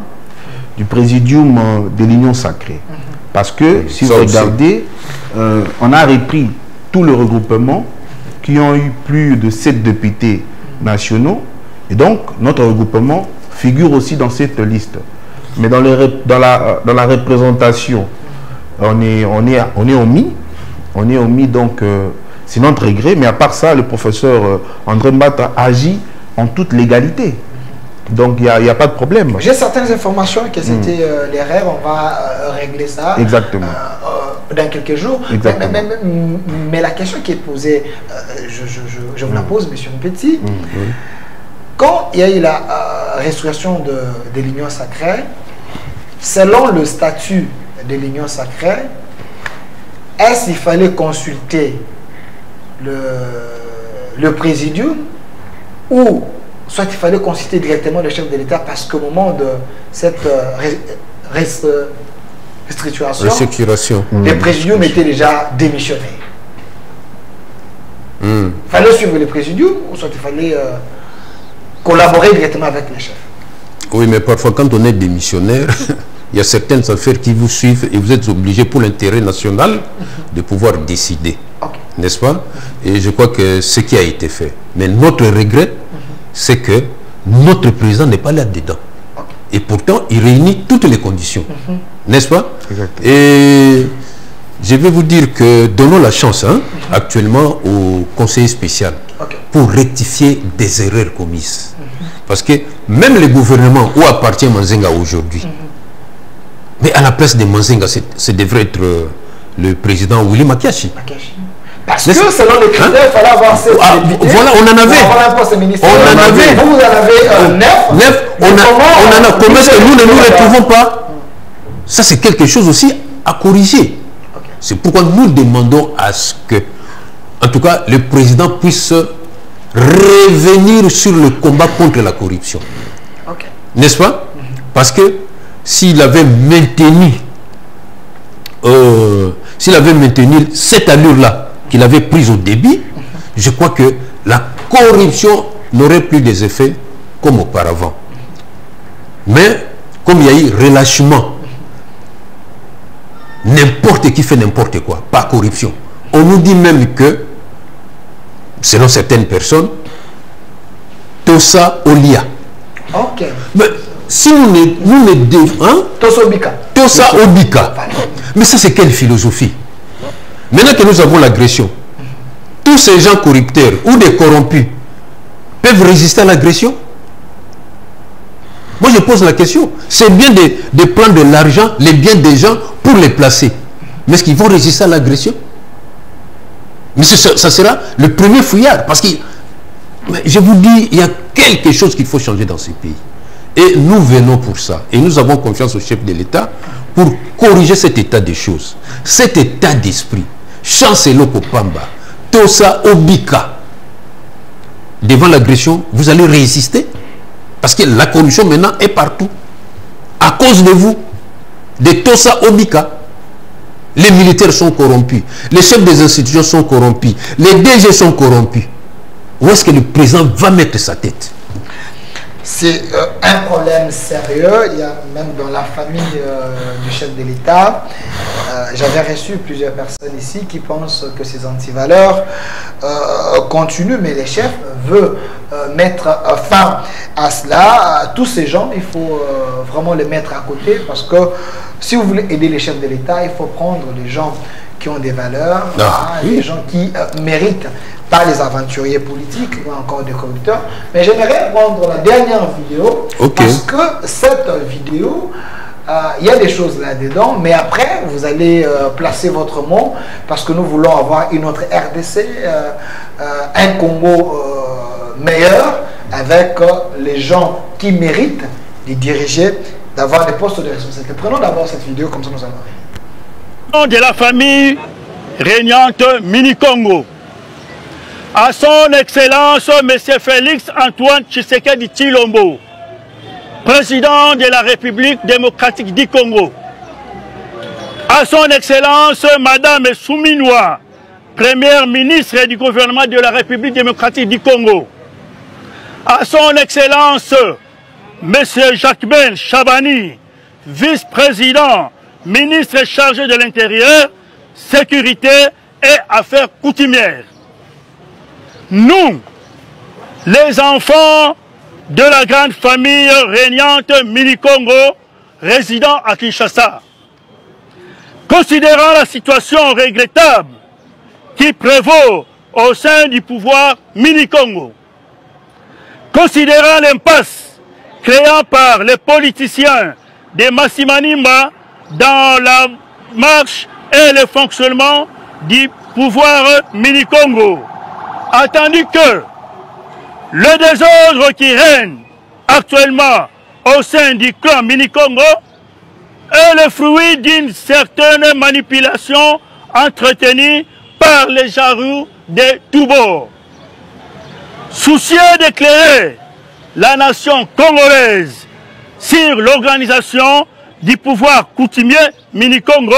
du présidium de l'Union sacrée. Parce que, si vous regardez, on a repris tout le regroupement qui ont eu plus de 7 députés nationaux. Et donc, notre regroupement figure aussi dans cette liste. Mais dans la représentation, on est omis. On est omis, donc c'est notre regret. Mais à part ça, le professeur André Mbata agit en toute légalité. Donc il n'y a pas de problème. J'ai certaines informations que c'était l'erreur. On va régler ça. Exactement. Dans quelques jours. Mais la question qui est posée, je vous la pose, monsieur Petit. Quand il y a eu la restauration des lignes sacrées, selon le statut des lignes sacrées, est-ce qu'il fallait consulter le présidium ou soit il fallait consulter directement le chef de l'État parce qu'au moment de cette restructuration, les présidiums étaient déjà démissionnés. Il fallait suivre les présidiums ou soit il fallait collaborer directement avec les chefs? Oui, mais parfois quand on est démissionnaire, il y a certaines affaires qui vous suivent et vous êtes obligé pour l'intérêt national de pouvoir décider. N'est-ce pas? Et je crois que ce qui a été fait. Mais notre regret, c'est que notre président n'est pas là-dedans. Et pourtant, il réunit toutes les conditions. N'est-ce pas? Et je vais vous dire que donnons la chance actuellement au conseiller spécial pour rectifier des erreurs commises. Parce que même le gouvernement où appartient Manzenga aujourd'hui, mais à la place de Manzenga, ce devrait être le président Willy Makiachi. Parce que selon les critères, il fallait avoir cette voilà, on en avait. On en avait. Vous en avez 9. On en a. Comment est-ce que nous ne nous retrouvons pas? Ça, c'est quelque chose aussi à corriger. C'est pourquoi nous demandons à ce que, en tout cas, le président puisse revenir sur le combat contre la corruption. N'est-ce pas? Parce que s'il avait maintenu cette allure-là qu'il avait prise au début, je crois que la corruption n'aurait plus des effets comme auparavant. Mais comme il y a eu relâchement n'importe qui fait n'importe quoi, pas corruption. On nous dit même que, selon certaines personnes, Tosa Olia. Ok. Mais si nous ne devons... Hein? Tosa Obika. Tosa Obika. Mais ça, c'est quelle philosophie? Maintenant que nous avons l'agression, tous ces gens corrupteurs ou des corrompus peuvent résister à l'agression? Moi, je pose la question. C'est bien de prendre de l'argent, les biens des gens, pour les placer. Mais est-ce qu'ils vont résister à l'agression? Mais ça sera le premier fouillard. Parce que, je vous dis, il y a quelque chose qu'il faut changer dans ce pays. Et nous venons pour ça. Et nous avons confiance au chef de l'État pour corriger cet état des choses. Cet état d'esprit. Chancelo Kopamba, Tosa Obika. Devant l'agression, vous allez résister? Parce que la corruption maintenant est partout. À cause de vous, de Tosa Obika. Les militaires sont corrompus. Les chefs des institutions sont corrompus. Les DG sont corrompus. Où est-ce que le président va mettre sa tête? C'est un problème sérieux. Il y a même dans la famille du chef de l'État, j'avais reçu plusieurs personnes ici qui pensent que ces antivaleurs continuent, mais les chefs veulent mettre fin à cela. Tous ces gens, il faut vraiment les mettre à côté, parce que si vous voulez aider les chefs de l'État, il faut prendre les gens qui ont des valeurs, les gens qui méritent, pas les aventuriers politiques ou encore des corrupteurs. Mais j'aimerais prendre la dernière vidéo, parce que cette vidéo, il y a des choses là-dedans, mais après, vous allez placer votre mot, parce que nous voulons avoir une autre RDC, un Congo meilleur, avec les gens qui méritent de diriger, d'avoir des postes de responsabilité. Prenons d'abord cette vidéo, comme ça nous allons. De la famille régnante Mini-Congo, à son Excellence M. Félix Antoine Tshisekedi Tshilombo, président de la République démocratique du Congo, à son Excellence Madame Souminoua, première ministre du gouvernement de la République démocratique du Congo, à son Excellence M. Jacquemain Chabani, vice-président, ministre chargé de l'Intérieur, Sécurité et Affaires coutumières. Nous, les enfants de la grande famille régnante Mini-Congo, résidant à Kinshasa, considérant la situation regrettable qui prévaut au sein du pouvoir Mini-Congo, considérant l'impasse créée par les politiciens de Massimanimba dans la marche et le fonctionnement du pouvoir Mini-Congo, attendu que le désordre qui règne actuellement au sein du clan Mini-Congo est le fruit d'une certaine manipulation entretenue par les jarous de tous bords. Soucieux d'éclairer la nation congolaise sur l'organisation du pouvoir coutumier Mini-Congo,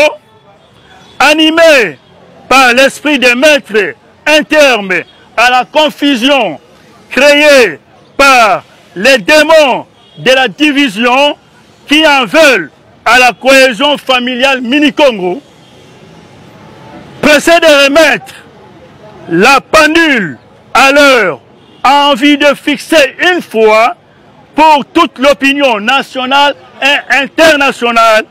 animé par l'esprit de maître interne à la confusion créée par les démons de la division qui en veulent à la cohésion familiale Mini-Congo, pressé de remettre la pendule à leur envie de fixer une fois pour toute l'opinion nationale et internationale,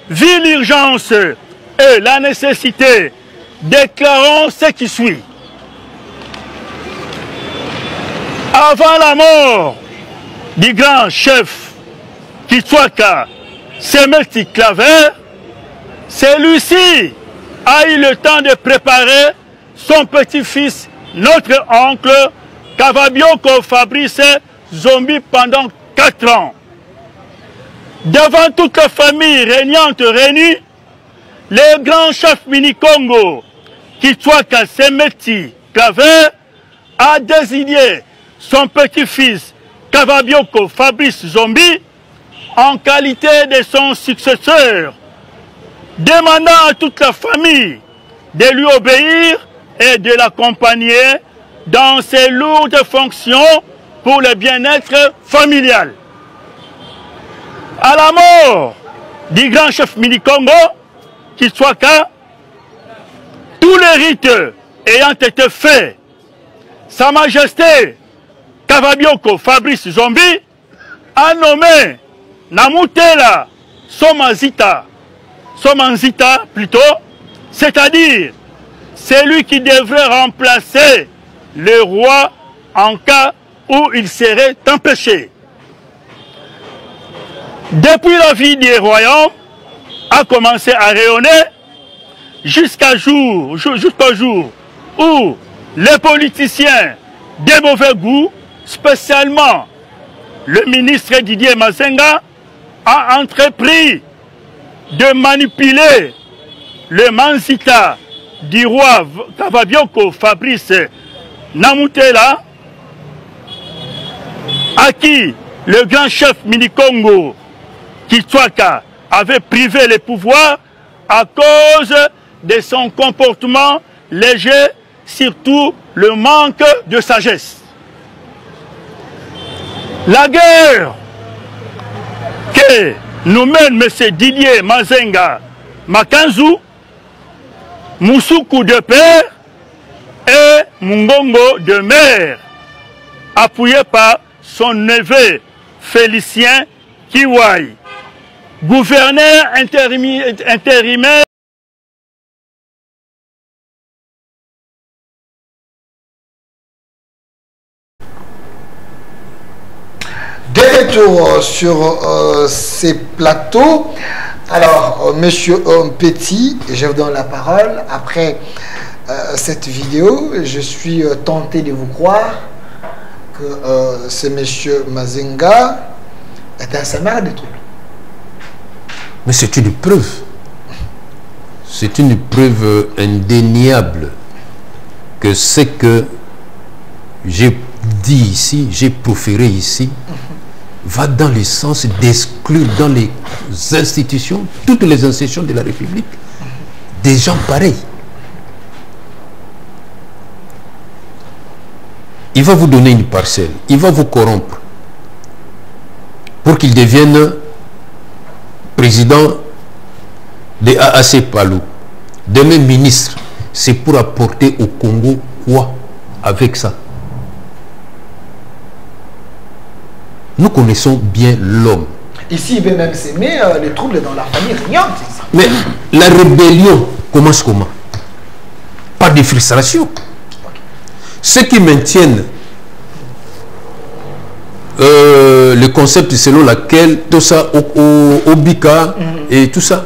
vu l'urgence et la nécessité, déclarons ce qui suit. Avant la mort du grand chef Kitwaka Semeti Claver, celui-ci a eu le temps de préparer son petit-fils, notre oncle Kavabioko Fabrice Zombi, pendant 4 ans. Devant toute la famille régnante réunie, le grand chef Mini-Congo, Kitwaka Semeti Claver, a désigné son petit-fils Kavabioko Fabrice Zombi en qualité de son successeur, demandant à toute la famille de lui obéir et de l'accompagner dans ses lourdes fonctions pour le bien-être familial. À la mort du grand chef Mini-Congo, Kitswaka, tous les rites ayant été faits, Sa Majesté Kavabioko Fabrice Zombi a nommé Namutela Somanzita plutôt, c'est-à-dire celui qui devrait remplacer le roi en cas où il serait empêché. Depuis la vie des royaumes a commencé à rayonner jusqu'au jour où les politiciens de mauvais goût, spécialement le ministre Didier Mazenga, a entrepris de manipuler le Manzita du roi Kavabioko Fabrice Namutela, à qui le grand chef Minikongo Kitswaka avait privé les pouvoirs à cause de son comportement léger, surtout le manque de sagesse. La guerre que nous mène M. Didier Mazenga Makanzu, Moussoukou de père et Mungongo de mère, appuyé par son neveu Félicien Kiwai, gouverneur intérimaire. De retour sur ces plateaux, alors Monsieur Petit, je vous donne la parole. Après cette vidéo, je suis tenté de vous croire que ce Monsieur Mazenga est un samar de troubles. Mais c'est une preuve. C'est une preuve indéniable que ce que j'ai dit ici, j'ai proféré ici, va dans le sens d'exclure dans les institutions, toutes les institutions de la République, des gens pareils. Il va vous donner une parcelle, il va vous corrompre pour qu'il devienne président de AAC Palou, demain ministre. C'est pour apporter au Congo quoi avec ça? Nous connaissons bien l'homme. Ici, il veut même s'aimer les troubles dans la famille régnante. Mais la rébellion commence comment? Par des frustrations. Ceux qui maintiennent le concept selon lequel tout ça, au Bika et tout ça,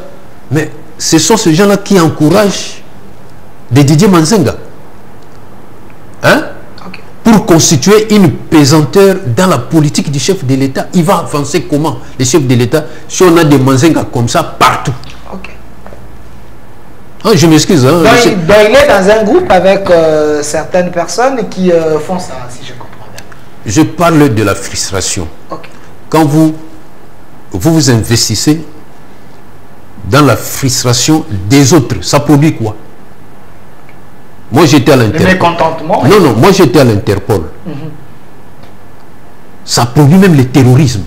mais ce sont ces gens-là qui encouragent des Didier Mazenga. Hein? Pour constituer une pesanteur dans la politique du chef de l'État. Il va avancer comment, le chef de l'État, si on a des Mazenga comme ça partout? Ah, je m'excuse. Hein, il est dans un groupe avec certaines personnes qui font ça, si je comprends bien. Je parle de la frustration. Quand vous investissez dans la frustration des autres, ça produit quoi? Moi, j'étais à l'Interpol. Le mécontentement. Non, moi, j'étais à l'Interpol. Ça produit même le terrorisme.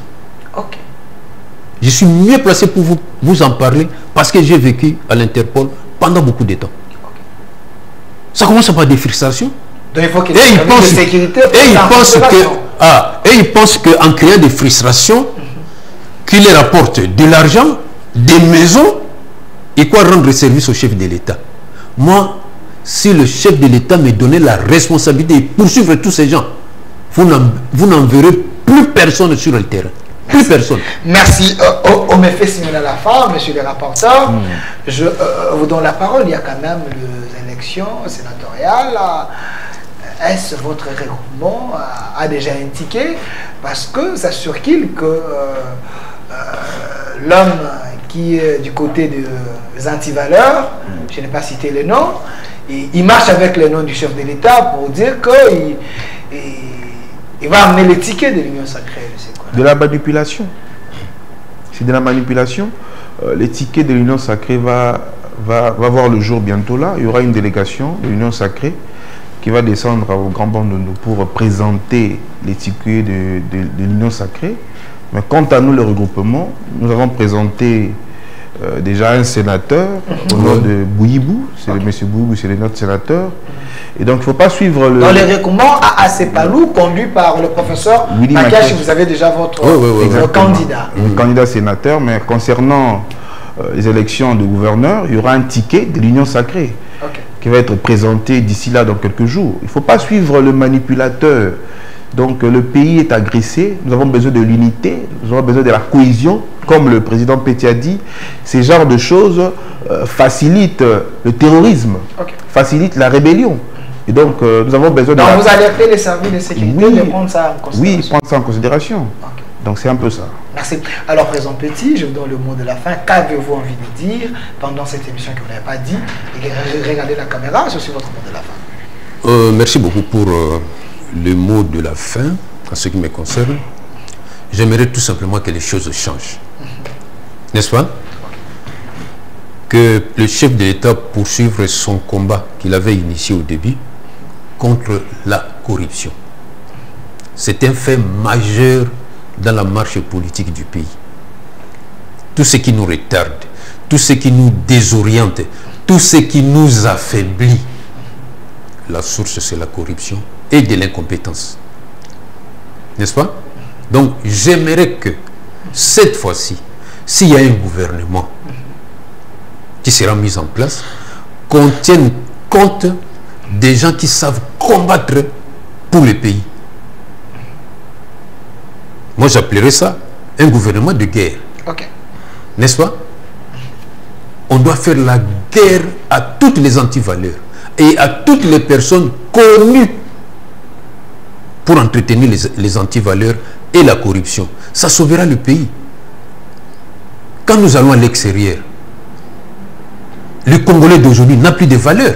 Je suis mieux placé pour vous en parler parce que j'ai vécu à l'Interpol pendant beaucoup de temps. Ça commence par des frustrations. Donc, il faut qu'il y ait de sécurité. Et ils pensent qu'en créant des frustrations, qu'ils les rapportent de l'argent, des maisons, et quoi rendre service au chef de l'État. Moi, si le chef de l'État me donnait la responsabilité de poursuivre tous ces gens, vous n'en verrez plus personne sur le terrain. Plus personne. Merci. On me fait signer à la fin, monsieur le rapporteur. Je vous donne la parole. Il y a quand même les élections sénatoriales. Est-ce votre regroupement a déjà indiqué? Parce que ça circule que l'homme qui est du côté des antivaleurs, je n'ai pas cité le nom, il marche avec le nom du chef de l'État pour dire qu'il va amener les tickets de l'Union sacrée. De la manipulation. C'est de la manipulation. Les tickets de l'Union sacrée va voir le jour bientôt là. Il y aura une délégation de l'Union sacrée qui va descendre au Grand Bandondo pour présenter les tickets de l'Union sacrée. Mais quant à nous, le regroupement, nous avons présenté déjà un sénateur au nom de Bouibou. C'est le monsieur Bouibou, c'est notre sénateur. Et donc, il ne faut pas suivre le... Dans les recommandants à Asepalou, conduit par le professeur Makache, vous avez déjà votre candidat. Le candidat sénateur, mais concernant les élections de gouverneur, il y aura un ticket de l'Union sacrée qui va être présenté d'ici là dans quelques jours. Il ne faut pas suivre le manipulateur. Donc le pays est agressé, nous avons besoin de l'unité, nous avons besoin de la cohésion, comme le président Péti a dit. Ces genres de choses facilitent le terrorisme, facilitent la rébellion. Et donc nous avons besoin de... Donc vous allez appeler les services de sécurité de prendre ça en considération. Oui, prendre ça en considération. Donc c'est un peu ça. Merci. Alors président Péti, je vous donne le mot de la fin. Qu'avez-vous envie de dire pendant cette émission que vous n'avez pas dit? Et regardez la caméra, c'est aussi votre mot de la fin. Merci beaucoup pour... le mot de la fin, en ce qui me concerne. J'aimerais tout simplement que les choses changent. N'est-ce pas? Que le chef de l'État poursuive son combat qu'il avait initié au début contre la corruption. C'est un fait majeur dans la marche politique du pays. Tout ce qui nous retarde, tout ce qui nous désoriente, tout ce qui nous affaiblit, la source c'est la corruption et de l'incompétence. N'est-ce pas? Donc j'aimerais que cette fois-ci, s'il y a un gouvernement qui sera mis en place, qu'on tienne compte des gens qui savent combattre pour le pays. Moi j'appellerais ça un gouvernement de guerre. N'est-ce pas? On doit faire la guerre à toutes les antivaleurs et à toutes les personnes connues pour entretenir les antivaleurs et la corruption. Ça sauvera le pays. Quand nous allons à l'extérieur, le Congolais d'aujourd'hui n'a plus de valeur.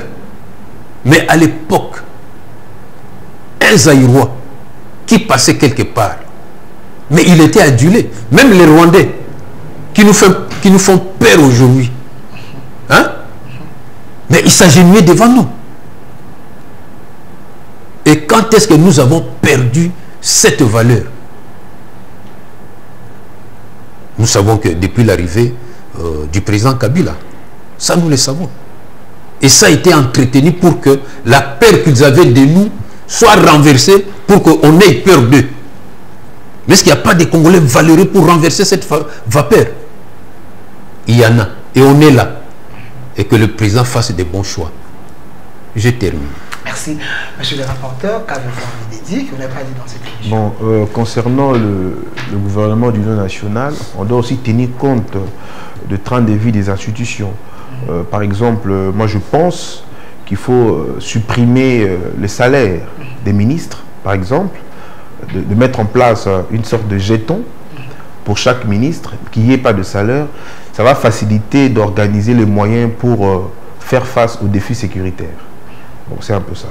Mais à l'époque, un Zaïrois qui passait quelque part, mais il était adulé. Même les Rwandais qui nous font peur aujourd'hui, hein? Mais ils s'agenouillaient devant nous. Et quand est-ce que nous avons perdu cette valeur? Nous savons que depuis l'arrivée du président Kabila, ça nous le savons. Et ça a été entretenu pour que la peur qu'ils avaient de nous soit renversée, pour qu'on ait peur d'eux. Mais est-ce qu'il n'y a pas des Congolais valeureux pour renverser cette vapeur? Il y en a. Et on est là. Et que le président fasse des bons choix. Je termine. Merci. Monsieur le rapporteur, qu'avez-vous envie de dire que vous n'avez pas dit dans cette émission? Bon, concernant le gouvernement d'union nationale, on doit aussi tenir compte du train de vie des institutions. Par exemple, moi je pense qu'il faut supprimer le salaire des ministres, par exemple, de mettre en place une sorte de jeton pour chaque ministre, qu'il n'y ait pas de salaire. Ça va faciliter d'organiser les moyens pour faire face aux défis sécuritaires. Bon, c'est un peu ça.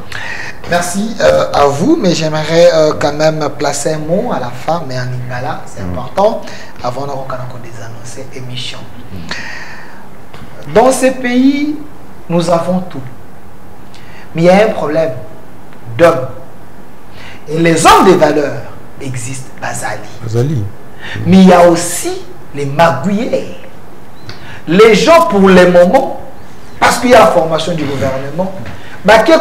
Merci à vous, mais j'aimerais quand même placer un mot à la fin, mais en lingala, c'est important, avant de des annonces émission. Dans ces pays, nous avons tout. Mais il y a un problème d'hommes. Et les hommes de valeur existent, Bazali. Mais il y a aussi les magouillers. Les gens, pour le moment, parce qu'il y a la formation du gouvernement, parce qu'ils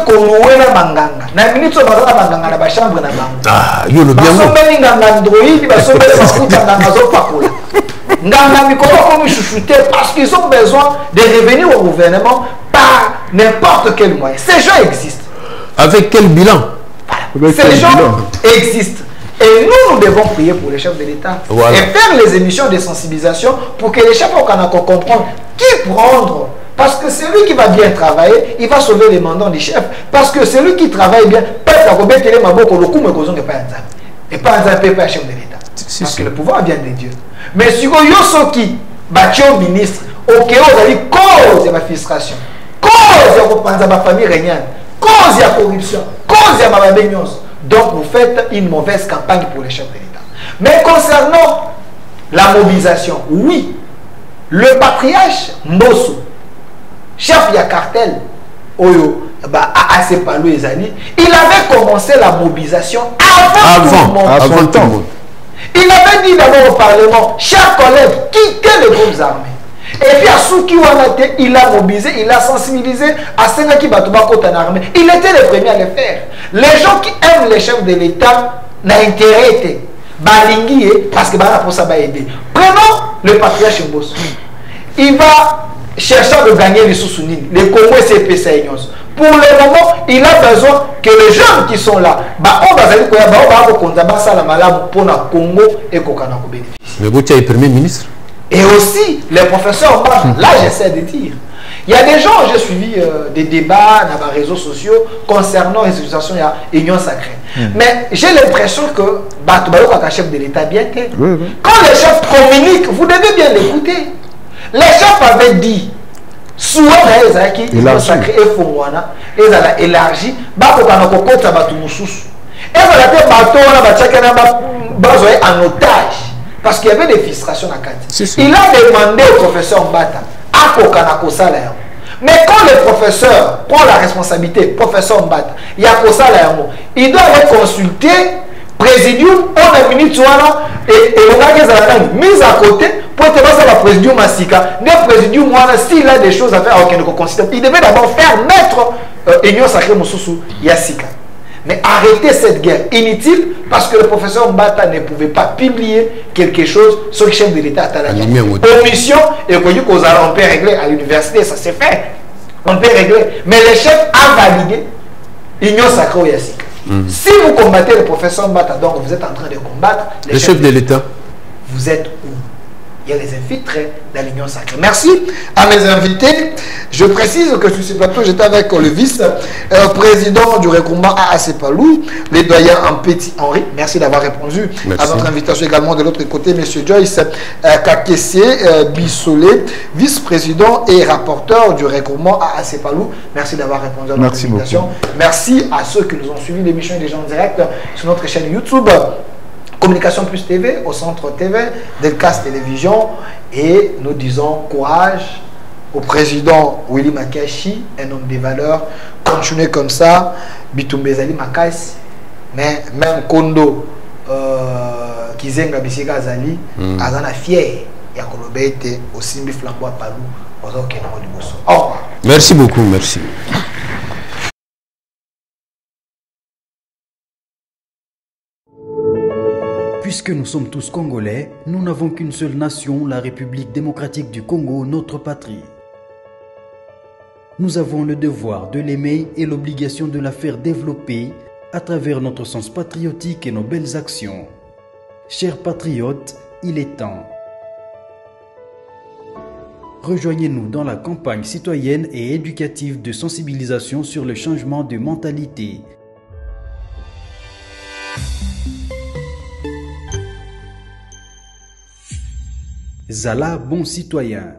ont besoin de revenir au gouvernement par n'importe quel moyen. Ces gens existent. Avec quel bilan? Ces gens existent. Et nous devons prier pour les chefs de l'État et faire les émissions de sensibilisation pour que les chefs comprennent qui prendre. Parce que celui qui va bien travailler, il va sauver les mandats du chef. Parce que celui qui travaille bien, et pas un chef de l'État. Parce que le pouvoir vient de Dieu. Mais si vous avez qui bâtiment ministre, ok, vous avez cause de la frustration, cause de la famille régnante, cause de la corruption, cause de la baignose. Donc vous faites une mauvaise campagne pour les chefs de l'État. Mais concernant la mobilisation, oui, le patriarche Mbosso, chef de cartel, Oyo, Asepalou Ezali, il avait commencé la mobilisation avant tout le monde. Il avait dit d'abord au Parlement, chers collègues, quittez les groupes armés. Et puis à Souki Wanate, il a mobilisé, il a sensibilisé à Senaki Batouba en armée. Il était le premier à le faire. Les gens qui aiment les chefs de l'État n'ont intérêt balingi parce que pour ça va aider. Prenons le patriarche Mbosso. Il va chercher à gagner les sous-sounis, les Congo et CPC. Pour le moment, il a besoin que les jeunes qui sont là, on va pour le Congo et Kokana bénéficie. Mais vous êtes Premier ministre. Et aussi, les professeurs, là j'essaie de dire. Il y a des gens, j'ai suivi des débats dans les réseaux sociaux concernant les situations de l'Union sacrée. Mais j'ai l'impression que le chef de l'État bien fait. Quand les chefs communiquent, vous devez bien l'écouter. Les chefs avaient dit, souvent l'Union sacrée et Fongwana, ils ont élargi, et en otage. Parce qu'il y avait des frustrations à Kati. Il a demandé au professeur Mbata à Kokanakosala. Mais quand le professeur prend la responsabilité, professeur Mbata, il y a Kosala, il doit aller consulter présidium, on a minute et on a mis à côté pour être dans la présidium Massika. Le présidium, s'il a des choses à faire, il devait d'abord faire mettre Union Sacrée Moussousou Yassika. Mais arrêtez cette guerre inutile parce que le professeur Mbata ne pouvait pas publier quelque chose sur le chef de l'État à la commission et qu'on peut régler à l'université, ça s'est fait. On peut régler. Mais le chef a validé l'Union Sacrée Yassika. Si vous combattez le professeur Mbata, donc vous êtes en train de combattre le chef de l'État. Vous êtes où? Il y a les infiltrés dans l'Union sacrée. Merci à mes invités. Je précise que sur ce plateau, j'étais avec le vice-président du regroupement AAC Palou, le doyen Petit Henri. Merci d'avoir répondu à notre invitation également de l'autre côté. Monsieur Joyce Kakessié Bissolé, vice-président et rapporteur du regroupement AAC Palou. Merci d'avoir répondu à notre invitation. Merci à ceux qui nous ont suivis l'émission des gens en direct sur notre chaîne YouTube. Communication Plus TV, au centre TV, Delcas Télévision, et nous disons courage au président Willy Makashi, un homme de valeur. Continuez comme ça, Bitumbezali Makas, mais même Kondo Kizenga Bisika Zali, Azana fier, Yakolobete, au Simbi Flambois Palou, au Zokenamo du Bosso. Au revoir. Merci beaucoup, merci. Puisque nous sommes tous Congolais, nous n'avons qu'une seule nation, la République démocratique du Congo, notre patrie. Nous avons le devoir de l'aimer et l'obligation de la faire développer à travers notre sens patriotique et nos belles actions. Chers patriotes, il est temps. Rejoignez-nous dans la campagne citoyenne et éducative de sensibilisation sur le changement de mentalité. Zala bon citoyen.